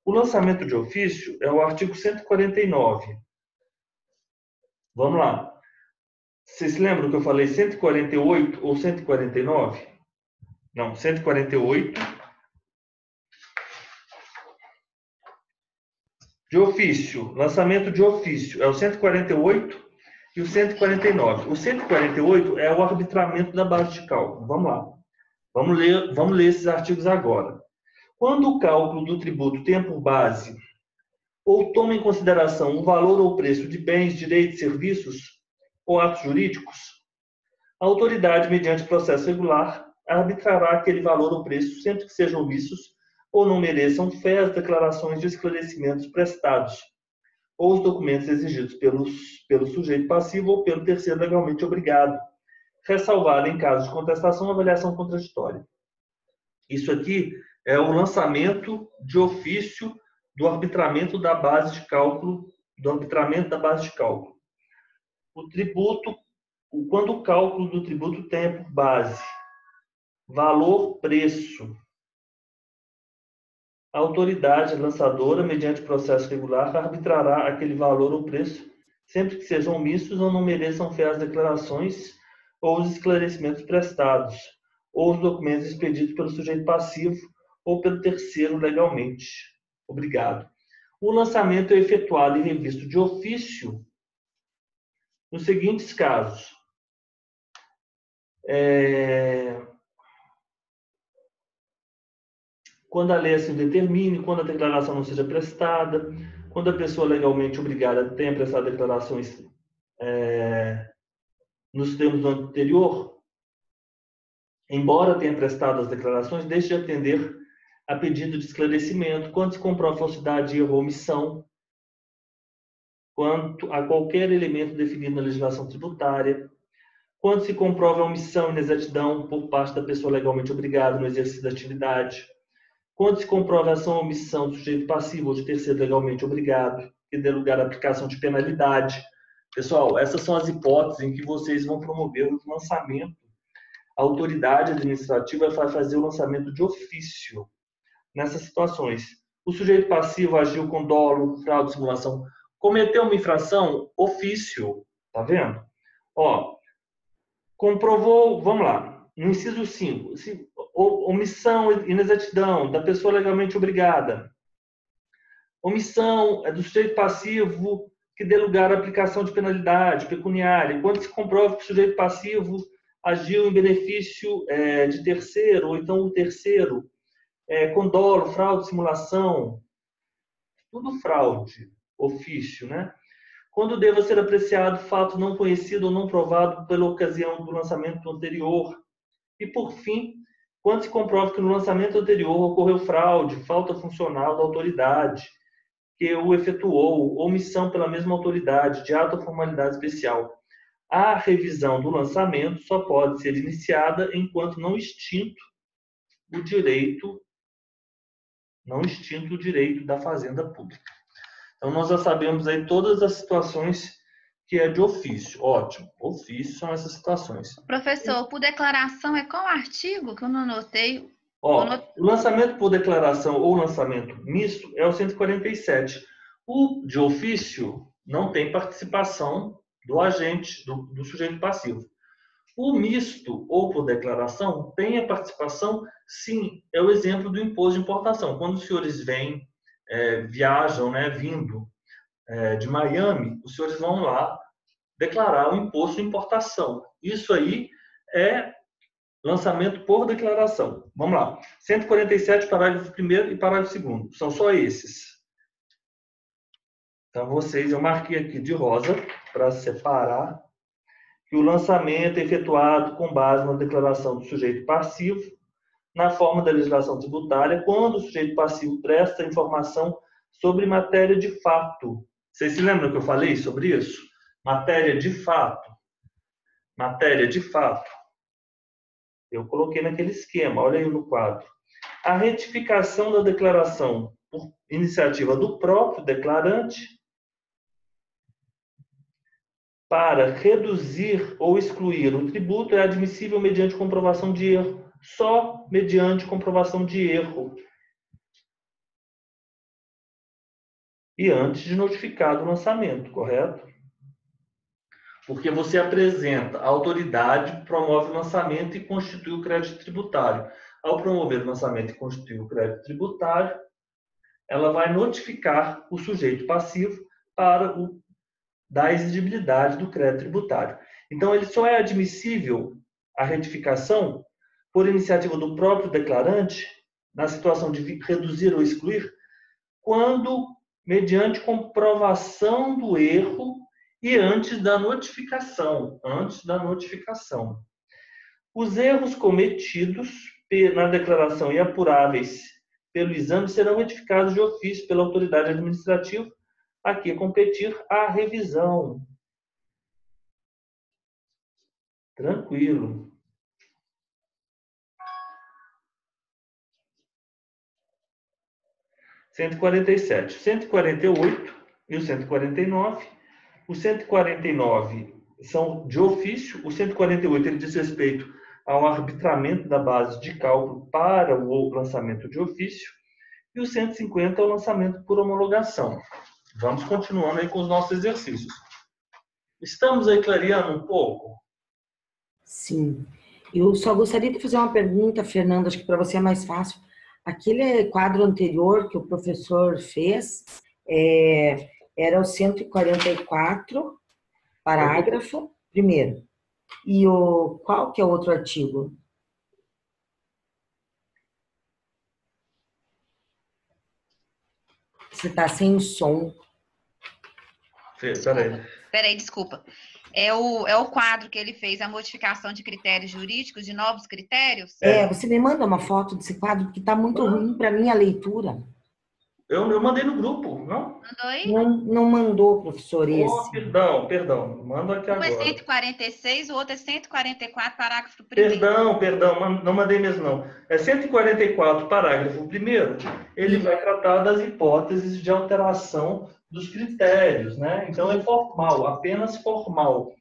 O lançamento de ofício é o artigo 149. Vamos lá. Vocês lembram que eu falei 148 ou 149? Não, 148. De ofício, lançamento de ofício é o 148 e o 149. O 148 é o arbitramento da base de cálculo. Vamos lá. Vamos ler esses artigos agora. Quando o cálculo do tributo tem por base ou toma em consideração o valor ou preço de bens, direitos, serviços ou atos jurídicos, a autoridade, mediante processo regular, arbitrará aquele valor ou preço sempre que sejam omissos ou não mereçam fé as declarações de esclarecimentos prestados ou os documentos exigidos pelo sujeito passivo ou pelo terceiro legalmente obrigado, ressalvada em caso de contestação avaliação contraditória. Isso aqui é o lançamento de ofício do arbitramento da base de cálculo, O tributo, quando o cálculo do tributo tem por base valor, preço, a autoridade lançadora, mediante processo regular, arbitrará aquele valor ou preço, sempre que sejam omissos ou não mereçam fé as declarações ou os esclarecimentos prestados, ou os documentos expedidos pelo sujeito passivo ou pelo terceiro legalmente obrigado. O lançamento é efetuado e revisto de ofício nos seguintes casos. Quando a lei assim determine, quando a declaração não seja prestada, quando a pessoa legalmente obrigada tenha prestado declarações nos termos do anterior, embora tenha prestado as declarações, deixe de atender a pedido de esclarecimento, quando se comprova falsidade, erro ou omissão, quanto a qualquer elemento definido na legislação tributária, quando se comprova a omissão e inexatidão por parte da pessoa legalmente obrigada no exercício da atividade, quando se comprova a ação ou omissão do sujeito passivo ou de terceiro legalmente obrigado, que dê lugar à aplicação de penalidade. Pessoal, essas são as hipóteses em que vocês vão promover o lançamento. A autoridade administrativa vai fazer o lançamento de ofício nessas situações. O sujeito passivo agiu com dolo, fraude, simulação, cometeu uma infração, ofício, tá vendo? Ó, comprovou, vamos lá, no inciso 5, omissão e inexatidão da pessoa legalmente obrigada. Omissão é do sujeito passivo que dê lugar à aplicação de penalidade pecuniária. Quando se comprova que o sujeito passivo agiu em benefício de terceiro, ou então o terceiro, com dolo, fraude, simulação, tudo fraude, ofício, né? Quando deva ser apreciado fato não conhecido ou não provado pela ocasião do lançamento anterior. E, por fim, quando se comprova que no lançamento anterior ocorreu fraude, falta funcional da autoridade que o efetuou, omissão pela mesma autoridade, de ato ou formalidade especial. A revisão do lançamento só pode ser iniciada enquanto não extinto o direito da fazenda pública. Então, nós já sabemos aí todas as situações que é de ofício. Ótimo. Ofício são essas situações. Professor, por declaração é qual artigo que eu não anotei? O lançamento por declaração ou lançamento misto é o 147. O de ofício não tem participação do agente, do sujeito passivo. O misto ou por declaração tem a participação, sim, é o exemplo do imposto de importação. Quando os senhores vêm, viajam, né, vindo de Miami, os senhores vão lá declarar o imposto de importação. Isso aí é lançamento por declaração. Vamos lá. 147, parágrafo 1º e parágrafo 2º. São só esses. Então, eu marquei aqui de rosa para separar que o lançamento é efetuado com base na declaração do sujeito passivo, na forma da legislação tributária, quando o sujeito passivo presta informação sobre matéria de fato. Vocês se lembram que eu falei sobre isso? Matéria de fato. Matéria de fato. Eu coloquei naquele esquema, olha aí no quadro. A retificação da declaração por iniciativa do próprio declarante para reduzir ou excluir o tributo é admissível mediante comprovação de erro. Só mediante comprovação de erro. E antes de notificado o lançamento, correto? Porque você apresenta, a autoridade promove o lançamento e constitui o crédito tributário. Ao promover o lançamento e constituir o crédito tributário, ela vai notificar o sujeito passivo para da exigibilidade do crédito tributário. Então, ele só é admissível a retificação por iniciativa do próprio declarante, na situação de reduzir ou excluir, quando, mediante comprovação do erro e antes da notificação. Antes da notificação. Os erros cometidos na declaração e apuráveis pelo exame serão retificados de ofício pela autoridade administrativa, aqui competir a revisão. Tranquilo. O 147, 148 e o 149. O 149 são de ofício. O 148 ele diz respeito ao arbitramento da base de cálculo para o lançamento de ofício. E o 150 é o lançamento por homologação. Vamos continuando aí com os nossos exercícios. Estamos aí clareando um pouco? Sim. Eu só gostaria de fazer uma pergunta, Fernando, acho que para você é mais fácil. Aquele quadro anterior que o professor fez era o 144, parágrafo 1º. E qual que é o outro artigo? Você está sem som. Peraí, desculpa. É o quadro que ele fez, a modificação de critérios jurídicos, de novos critérios? Você me manda uma foto desse quadro, porque está muito ruim para mim a leitura. Eu mandei no grupo, não? Mandou aí? Não mandou, professor, esse. Perdão. Mando aqui agora. Um é 146, o outro é 144, parágrafo 1º. Perdão, não mandei mesmo não. É 144, parágrafo 1º, ele vai tratar das hipóteses de alteração dos critérios, né? Então é formal, apenas formal.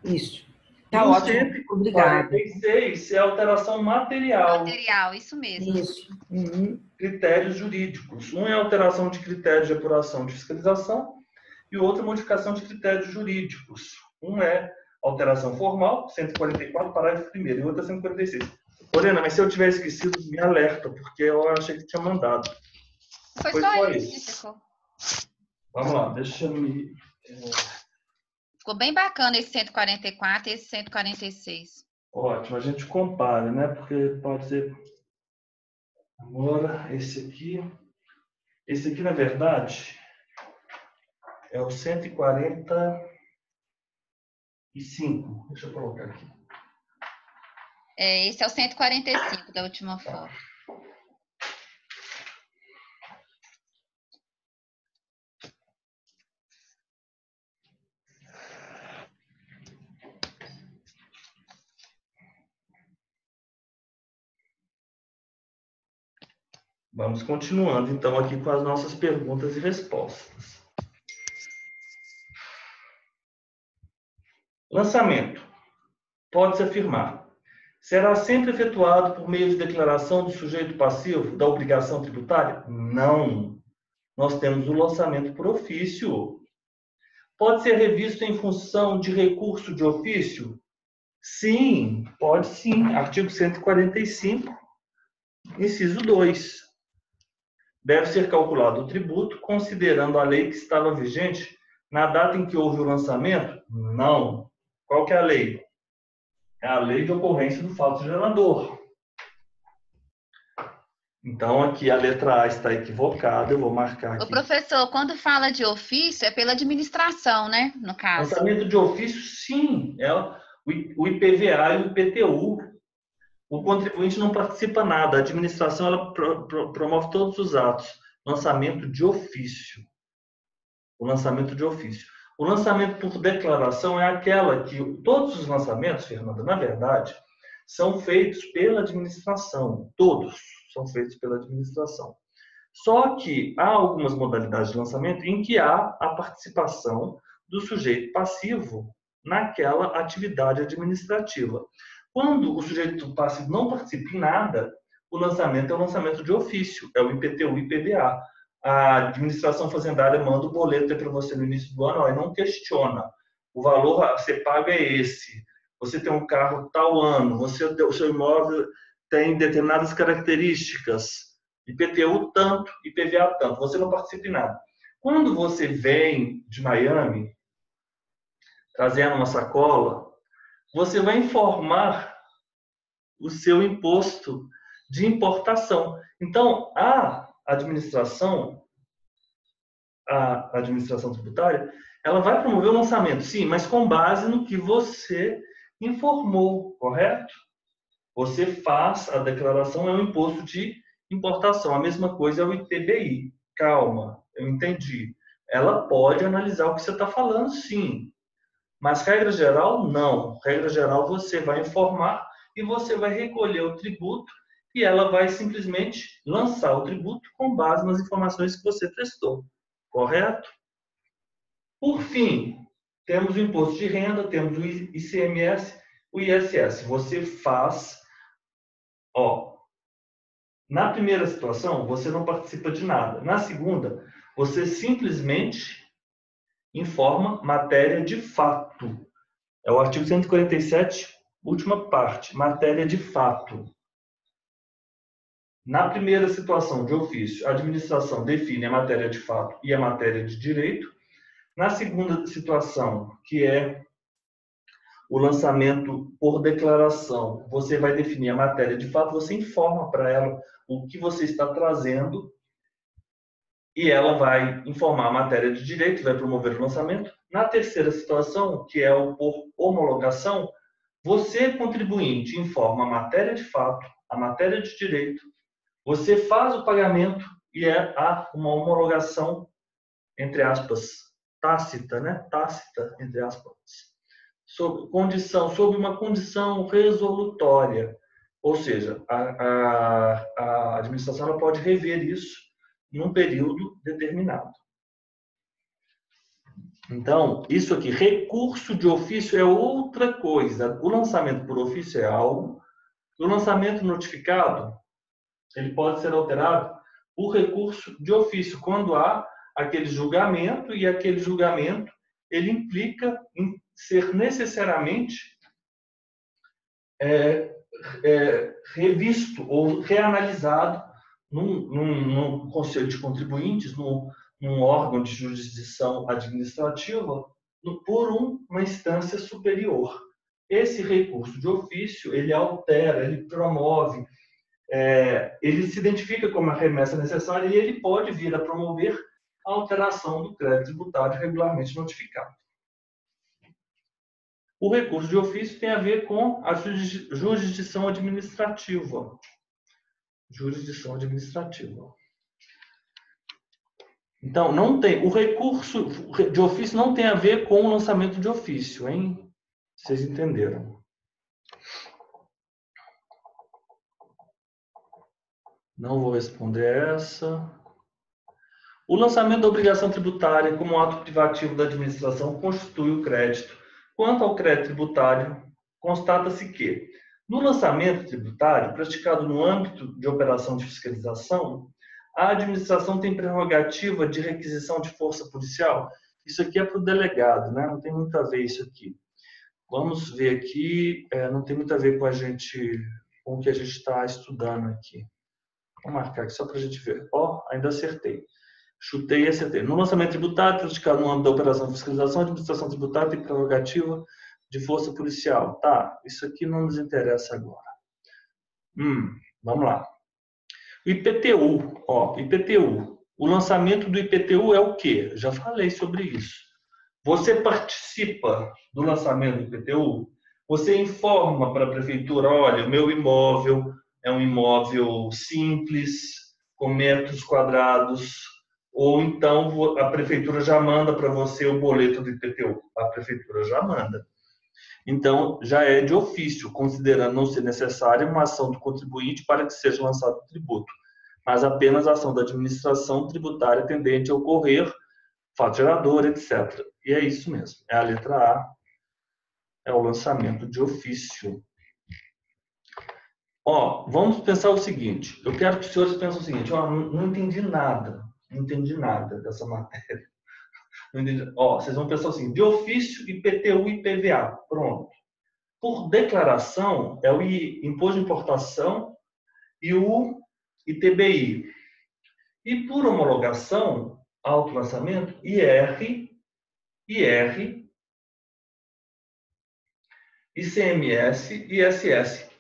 Isso. Tá ótimo. Obrigada. 146 é alteração material. Material, isso mesmo. Isso. Uhum. Critérios jurídicos. Um é alteração de critérios de apuração de fiscalização e o outro é modificação de critérios jurídicos. Um é alteração formal, 144, parágrafo 1º, e o outro é 146. Lorena, mas se eu tiver esquecido, me alerta, porque eu achei que tinha mandado. Foi só isso que ficou. Vamos lá, deixa eu me... Ficou bem bacana esse 144 e esse 146. Ótimo, a gente compara, né? Porque pode ser... Agora, esse aqui, na verdade, é o 145. Deixa eu colocar aqui. Esse é o 145 da última foto. Vamos continuando, então, aqui com as nossas perguntas e respostas. Lançamento. Pode-se afirmar. Será sempre efetuado por meio de declaração do sujeito passivo da obrigação tributária? Não. Nós temos o lançamento por ofício. Pode ser revisto em função de recurso de ofício? Sim, pode sim. Artigo 145, inciso 2. Deve ser calculado o tributo considerando a lei que estava vigente na data em que houve o lançamento? Não. Qual que é a lei? É a lei de ocorrência do fato gerador. Então, aqui a letra A está equivocada, eu vou marcar aqui. O professor, quando fala de ofício, é pela administração, né? No caso. Lançamento de ofício, sim, é o IPVA e o IPTU. O contribuinte não participa nada, a administração ela promove todos os atos. Lançamento de ofício. O lançamento de ofício. O lançamento por declaração é aquela que todos os lançamentos, Fernanda, na verdade, são feitos pela administração. Todos são feitos pela administração. Só que há algumas modalidades de lançamento em que há a participação do sujeito passivo naquela atividade administrativa. Quando o sujeito passivo não participa em nada, o lançamento é o lançamento de ofício, é o IPTU e IPVA. A administração fazendária manda o boleto para você no início do ano, e não questiona. O valor a ser pago é esse. Você tem um carro tal ano, o seu imóvel tem determinadas características. IPTU tanto, IPVA tanto. Você não participa em nada. Quando você vem de Miami, trazendo uma sacola, você vai informar o seu imposto de importação. Então, a administração tributária, ela vai promover o lançamento, sim, mas com base no que você informou, correto? Você faz a declaração, é um imposto de importação. A mesma coisa é o ITBI. Calma, eu entendi. Ela pode analisar o que você está falando, sim. Mas, regra geral, não. Regra geral, você vai informar e você vai recolher o tributo e ela vai simplesmente lançar o tributo com base nas informações que você prestou. Correto? Por fim, temos o imposto de renda, temos o ICMS, o ISS. Você faz... na primeira situação, você não participa de nada. Na segunda, você simplesmente informa matéria de fato. É o artigo 147, última parte, matéria de fato. Na primeira situação de ofício, a administração define a matéria de fato e a matéria de direito. Na segunda situação, que é o lançamento por declaração, você vai definir a matéria de fato, você informa para ela o que você está trazendo e ela vai informar a matéria de direito, vai promover o lançamento. Na terceira situação, que é o por homologação, você, contribuinte, informa a matéria de fato, a matéria de direito, você faz o pagamento e há uma homologação, entre aspas, tácita, né? Tácita, entre aspas, sob uma condição resolutória. Ou seja, a administração ela pode rever isso num período determinado. Então, isso aqui, recurso de ofício é outra coisa. O lançamento por ofício é algo. O lançamento notificado, ele pode ser alterado por recurso de ofício, quando há aquele julgamento, e aquele julgamento ele implica em ser necessariamente revisto ou reanalisado num conselho de contribuintes, num órgão de jurisdição administrativa, por uma instância superior. Esse recurso de ofício, ele altera, ele promove, ele se identifica como a remessa necessária e ele pode vir a promover a alteração do crédito tributário regularmente notificado. O recurso de ofício tem a ver com a jurisdição administrativa. Jurisdição administrativa. Então, não tem, o recurso de ofício não tem a ver com o lançamento de ofício, hein? Vocês entenderam? Não vou responder essa. O lançamento da obrigação tributária como ato privativo da administração constitui o crédito. Quanto ao crédito tributário, constata-se que, no lançamento tributário, praticado no âmbito de operação de fiscalização, a administração tem prerrogativa de requisição de força policial. Isso aqui é para o delegado, né? Não tem muito a ver isso aqui. Vamos ver aqui, não tem muito a ver com com o que a gente está estudando aqui. Vou marcar aqui só para a gente ver. Ainda acertei. Chutei e acertei. No lançamento tributário, praticado no âmbito da operação de fiscalização, a administração tributária tem prerrogativa de força policial. Tá, isso aqui não nos interessa agora. Vamos lá. O IPTU, IPTU. O lançamento do IPTU é o quê? Já falei sobre isso. Você participa do lançamento do IPTU? Você informa para a prefeitura, olha, o meu imóvel é um imóvel simples, com metros quadrados, ou então a prefeitura já manda para você o boleto do IPTU. A prefeitura já manda. Então, já é de ofício, considerando não ser necessária uma ação do contribuinte para que seja lançado o tributo, mas apenas a ação da administração tributária tendente a ocorrer, fato gerador, etc. E é isso mesmo, é a letra A, é o lançamento de ofício. Vamos pensar o seguinte, eu quero que os senhores pensem o seguinte, não entendi nada dessa matéria. Não entendi. Vocês vão pensar assim, de ofício, IPTU e IPVA, pronto. Por declaração, é o Imposto de Importação e o ITBI. E por homologação, autolançamento, IR, ICMS e ISS.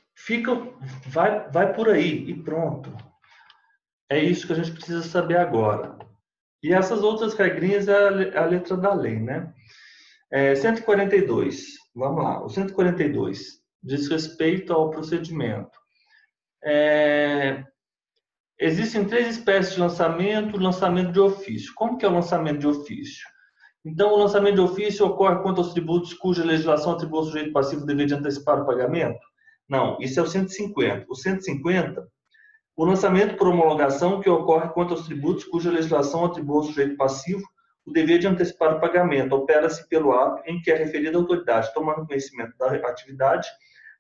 Vai por aí e pronto. É isso que a gente precisa saber agora. E essas outras regrinhas é a letra da lei, né? 142. Vamos lá. O 142 diz respeito ao procedimento. Existem 3 espécies de lançamento. Lançamento de ofício. Como que é o lançamento de ofício? Então, o lançamento de ofício ocorre quanto aos tributos cuja legislação atribui ao sujeito passivo o dever de antecipar o pagamento? Não, isso é o 150. O 150, o lançamento por homologação que ocorre quanto aos tributos cuja legislação atribui ao sujeito passivo o dever de antecipar o pagamento. Opera-se pelo ato em que a referida autoridade, tomando conhecimento da atividade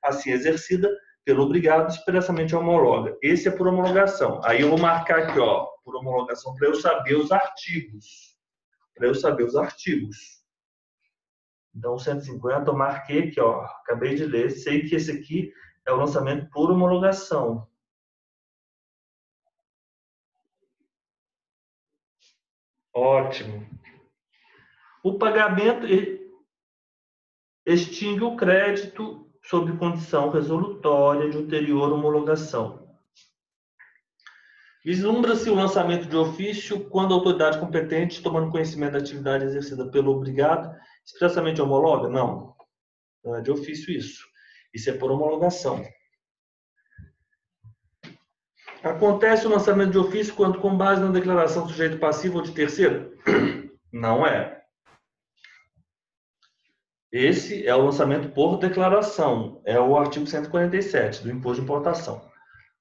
assim exercida pelo obrigado, expressamente homologa. Esse é por homologação. Aí eu vou marcar aqui, por homologação, para eu saber os artigos. Então, o 150 eu marquei aqui, acabei de ler, sei que esse aqui é o lançamento por homologação. Ótimo. O pagamento extingue o crédito sob condição resolutória de ulterior homologação. Vislumbra-se o lançamento de ofício quando a autoridade competente, tomando conhecimento da atividade exercida pelo obrigado, expressamente homologa? Não. Não é de ofício isso. Isso é por homologação. Acontece o lançamento de ofício quando, com base na declaração do sujeito passivo ou de terceiro? Não é. Esse é o lançamento por declaração. É o artigo 147 do Imposto de Importação.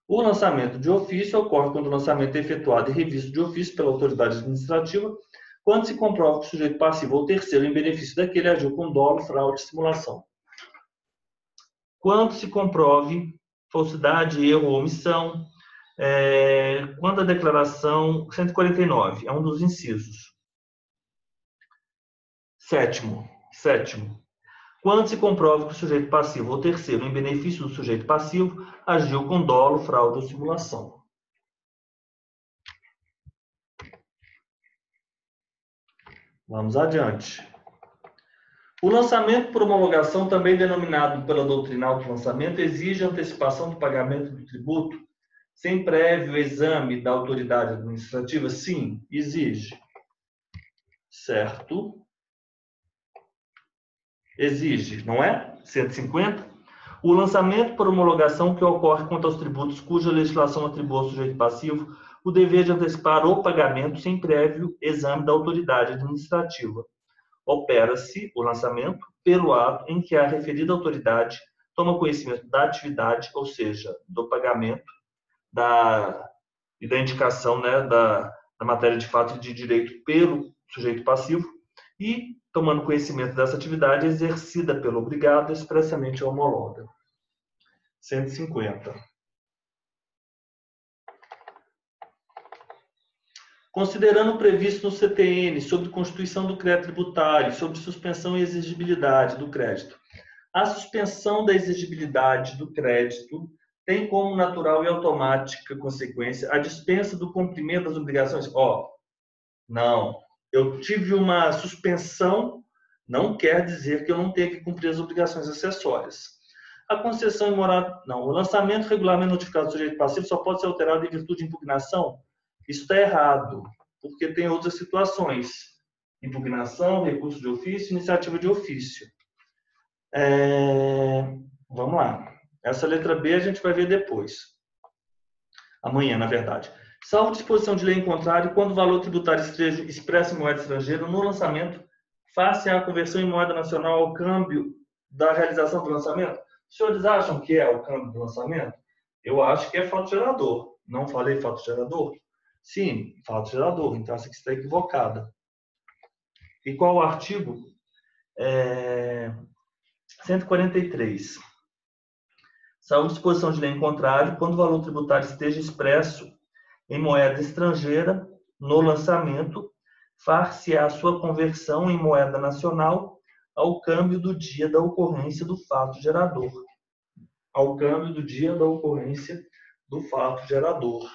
O lançamento de ofício ocorre quando o lançamento é efetuado e revisto de ofício pela autoridade administrativa, quando se comprova que o sujeito passivo ou terceiro em benefício daquele agiu com dolo, fraude e simulação. Quando se comprove falsidade, erro ou omissão, quando a declaração 149 é um dos incisos. Sétimo, quando se comprova que o sujeito passivo ou terceiro em benefício do sujeito passivo agiu com dolo, fraude ou simulação. Vamos adiante. O lançamento por homologação, também denominado pela doutrina auto-lançamento, exige a antecipação do pagamento do tributo sem prévio exame da autoridade administrativa? Sim, exige. Certo? Exige, não é? 150. O lançamento por homologação que ocorre quanto aos tributos cuja legislação atribui ao sujeito passivo o dever de antecipar o pagamento sem prévio exame da autoridade administrativa. Opera-se o lançamento pelo ato em que a referida autoridade toma conhecimento da atividade, ou seja, do pagamento e da indicação, né, da matéria de fato e de direito pelo sujeito passivo e, tomando conhecimento dessa atividade exercida pelo obrigado, expressamente homologa. 150. Considerando o previsto no CTN sobre constituição do crédito tributário, sobre suspensão e exigibilidade do crédito, A suspensão da exigibilidade do crédito tem como natural e automática consequência a dispensa do cumprimento das obrigações. Não, eu tive uma suspensão, não quer dizer que eu não tenha que cumprir as obrigações acessórias. A concessão imoral, não, o lançamento, regulamento notificado do sujeito passivo só pode ser alterado em virtude de impugnação. Isso está errado, porque tem outras situações. Impugnação, recurso de ofício, iniciativa de ofício. Vamos lá. Essa letra B a gente vai ver depois. Amanhã, na verdade. Salvo disposição de lei em contrário, quando o valor tributário esteja expresso em moeda estrangeira, no lançamento, face à conversão em moeda nacional ao câmbio da realização do lançamento. Os senhores acham que é o câmbio do lançamento? Eu acho que é fato gerador. Não falei fato gerador? Sim, fato gerador. Então, essa aqui está equivocada. E qual o artigo? 143. Salvo disposição de lei em contrário, quando o valor tributário esteja expresso em moeda estrangeira, no lançamento, far-se-á a sua conversão em moeda nacional ao câmbio do dia da ocorrência do fato gerador. Ao câmbio do dia da ocorrência do fato gerador.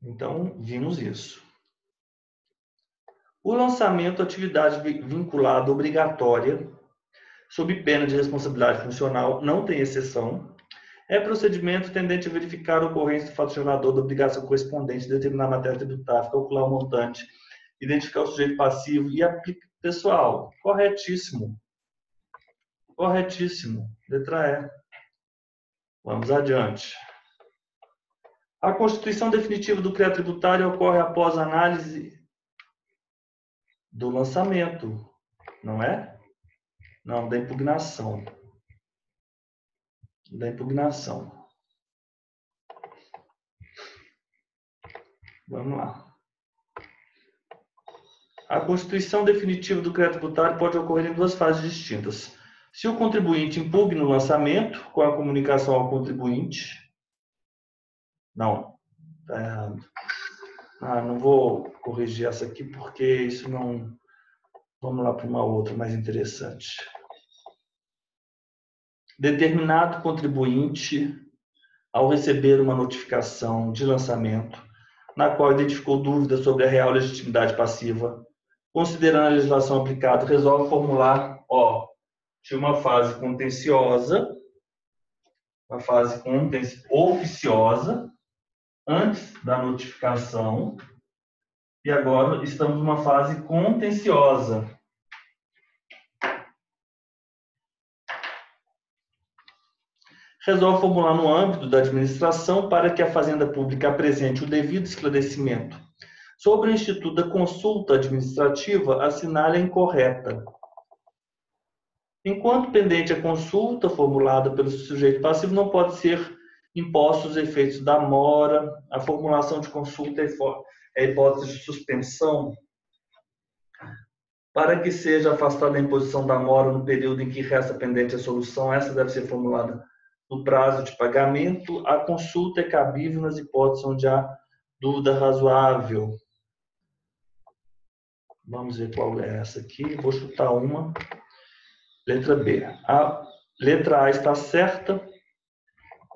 Então, vimos isso. O lançamento, atividade vinculada obrigatória, sob pena de responsabilidade funcional, não tem exceção. É procedimento tendente a verificar a ocorrência do fato gerador da obrigação correspondente, determinar a matéria tributária, calcular o montante, identificar o sujeito passivo e aplicar. Pessoal, corretíssimo. Corretíssimo. Letra E. Vamos adiante. A constituição definitiva do crédito tributário ocorre após a análise do lançamento, não é? Não, da impugnação. Da impugnação. Vamos lá. A constituição definitiva do crédito tributário pode ocorrer em duas fases distintas. Se o contribuinte impugna o lançamento com a comunicação ao contribuinte. Não, está errado. Não vou corrigir essa aqui porque isso não... Vamos lá para uma outra mais interessante. Determinado contribuinte, ao receber uma notificação de lançamento, na qual identificou dúvidas sobre a real legitimidade passiva, considerando a legislação aplicada, resolve formular, tinha uma fase contenciosa, oficiosa, antes da notificação, e agora estamos numa fase contenciosa. Resolve formular no âmbito da administração para que a Fazenda Pública apresente o devido esclarecimento sobre o instituto da consulta administrativa, assinale a incorreta. Enquanto pendente a consulta formulada pelo sujeito passivo, não pode ser impostos os efeitos da mora. A formulação de consulta é hipótese de suspensão. Para que seja afastada a imposição da mora no período em que resta pendente a solução, essa deve ser formulada no prazo de pagamento. A consulta é cabível nas hipóteses onde há dúvida razoável. Vamos ver qual é essa aqui. Vou chutar uma. Letra B. A letra A está certa.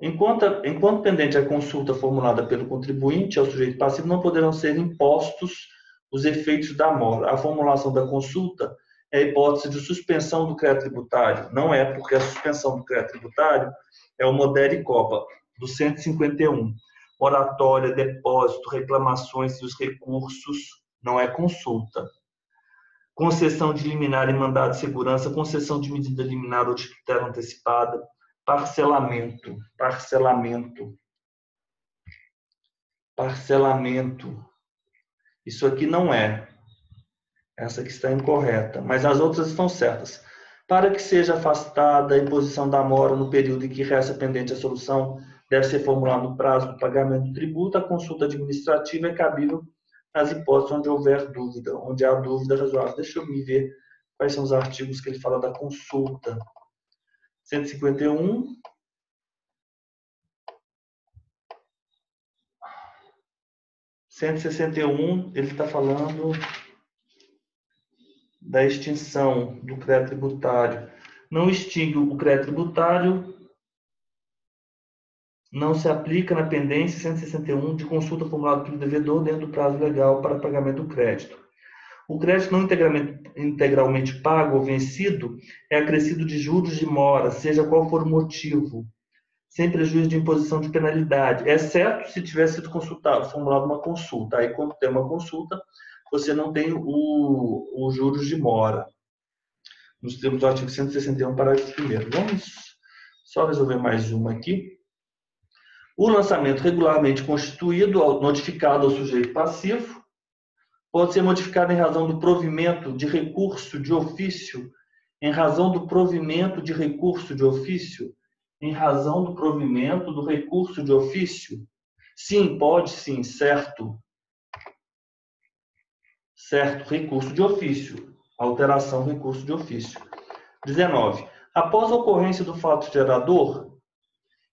Enquanto pendente a consulta formulada pelo contribuinte ao sujeito passivo, não poderão ser impostos os efeitos da mora. A formulação da consulta é a hipótese de suspensão do crédito tributário. Não é, porque a suspensão do crédito tributário é o modere copa, do 151. Moratória, depósito, reclamações dos recursos, não é consulta. Concessão de liminar e mandado de segurança, concessão de medida liminar ou de tutela antecipada, parcelamento. Isso aqui não é. Essa aqui está incorreta, mas as outras estão certas. Para que seja afastada a imposição da mora no período em que resta pendente a solução, deve ser formulada no prazo do pagamento do tributo. A consulta administrativa é cabível nas hipóteses onde houver dúvida, onde há dúvida razoável. Deixa eu me ver quais são os artigos que ele fala da consulta. 151. 161, ele está falando da extinção do crédito tributário. Não extingue o crédito tributário, não se aplica na pendência 161 de consulta formulada pelo devedor dentro do prazo legal para pagamento do crédito. O crédito não integralmente pago ou vencido é acrescido de juros de mora, seja qual for o motivo, sem prejuízo de imposição de penalidade, exceto se tiver sido formulada uma consulta. Aí, quando tem uma consulta, você não tem o juros de mora, nos termos do artigo 161, parágrafo 1º. Vamos só resolver mais uma aqui. O lançamento regularmente constituído, notificado ao sujeito passivo, pode ser modificado em razão do provimento de recurso de ofício, em razão do provimento de recurso de ofício, em razão do provimento do recurso de ofício. Sim, pode sim, certo. Certo, recurso de ofício. Alteração, recurso de ofício. 19. Após a ocorrência do fato gerador,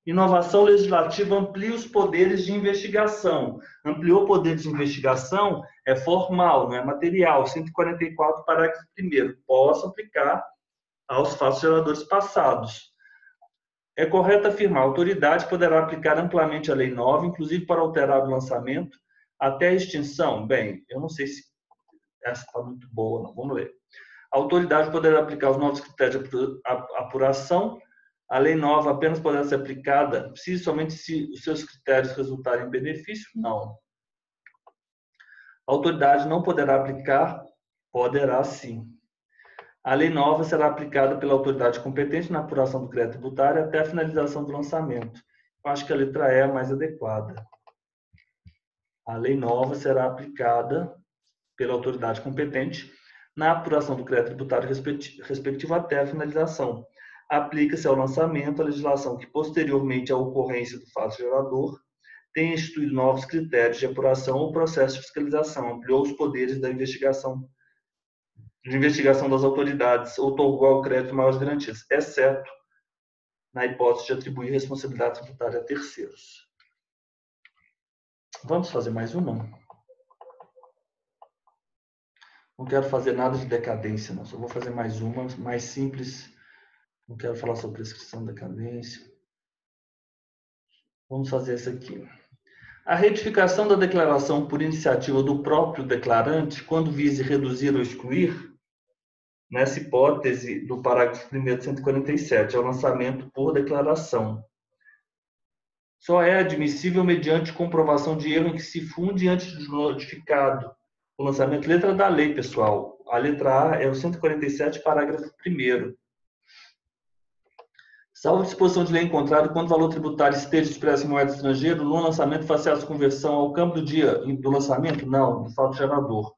inovação legislativa amplia os poderes de investigação. Ampliou poderes de investigação é formal, não é material. 144, parágrafo 1º. Posso aplicar aos fatos geradores passados. É correto afirmar, a autoridade poderá aplicar amplamente a lei nova, inclusive para alterar o lançamento, até a extinção. Bem, eu não sei se essa está muito boa, não. Vamos ler. A autoridade poderá aplicar os novos critérios de apuração. A lei nova apenas poderá ser aplicada se somente se os seus critérios resultarem em benefício? Não. A autoridade não poderá aplicar? Poderá sim. A lei nova será aplicada pela autoridade competente na apuração do crédito tributário até a finalização do lançamento. Eu acho que a letra E é a mais adequada. A lei nova será aplicada pela autoridade competente na apuração do crédito tributário respectivo até a finalização. Aplica-se ao lançamento a legislação que, posteriormente à ocorrência do fato gerador, tenha instituído novos critérios de apuração ou processo de fiscalização, ampliou os poderes da investigação das autoridades, outorgou ao crédito maiores garantias, exceto na hipótese de atribuir responsabilidade tributária a terceiros. Vamos fazer mais uma? Não quero fazer nada de decadência, não. Só vou fazer mais uma, mais simples. Não quero falar sobre prescrição de decadência. Vamos fazer essa aqui. A retificação da declaração por iniciativa do próprio declarante, quando vise reduzir ou excluir, nessa hipótese do parágrafo 1º de 147, é o lançamento por declaração. Só é admissível mediante comprovação de erro em que se funde antes de notificado o lançamento. Letra da lei, pessoal. A letra A é o 147, parágrafo 1º. Salvo disposição de lei em contrário, quando o valor tributário esteja expresso em moeda estrangeira, no lançamento faça-se conversão ao câmbio do dia do lançamento? Não, do fato gerador.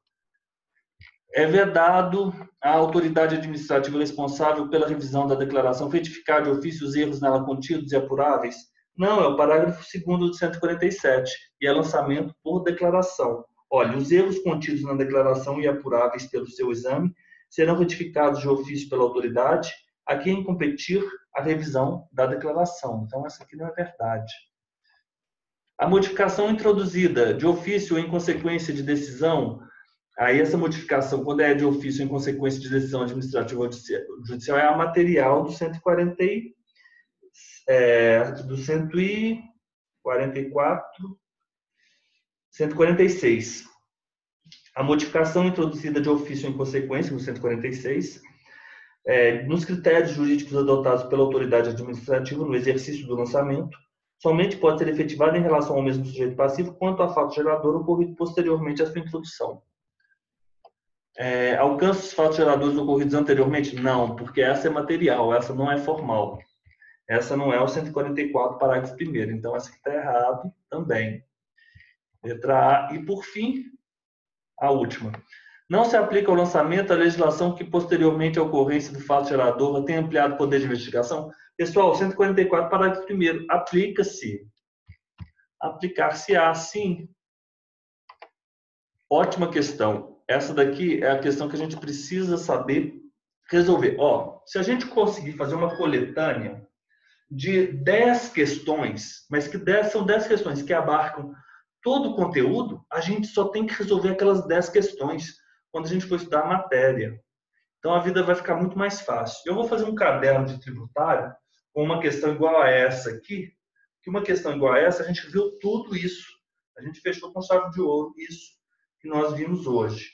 É vedado à autoridade administrativa responsável pela revisão da declaração retificar de ofício os erros nela contidos e apuráveis? Não, é o parágrafo 2º de 147, e é lançamento por declaração. Olha, os erros contidos na declaração e apuráveis pelo seu exame serão retificados de ofício pela autoridade a quem competir a revisão da declaração. Então, essa aqui não é verdade. A modificação introduzida de ofício ou em consequência de decisão, aí essa modificação, quando é de ofício ou em consequência de decisão administrativa ou judicial, é a material do 146. A modificação introduzida de ofício ou em consequência, no 146, nos critérios jurídicos adotados pela autoridade administrativa no exercício do lançamento, somente pode ser efetivada em relação ao mesmo sujeito passivo quanto a fato gerador ocorrido posteriormente à sua introdução. Alcança os fatos geradores ocorridos anteriormente? Não, porque essa é material, essa não é formal. Essa não é o 144, parágrafo 1º. Então, essa aqui está errado também. Letra A. E, por fim, a última. Não se aplica ao lançamento a legislação que, posteriormente à ocorrência do fato gerador, tenha ampliado o poder de investigação? Pessoal, 144, parágrafo 1º. Aplica-se. Aplicar-se-á, sim. Ótima questão. Essa daqui é a questão que a gente precisa saber resolver. Se a gente conseguir fazer uma coletânea de 10 questões, mas que são 10 questões que abarcam todo o conteúdo, a gente só tem que resolver aquelas 10 questões quando a gente for estudar a matéria. Então a vida vai ficar muito mais fácil. Eu vou fazer um caderno de tributário com uma questão igual a essa aqui, que uma questão igual a essa, a gente viu tudo isso. A gente fechou com chave de ouro isso que nós vimos hoje.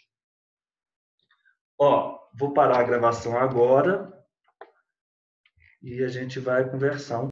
Ó, vou parar a gravação agora e a gente vai conversar um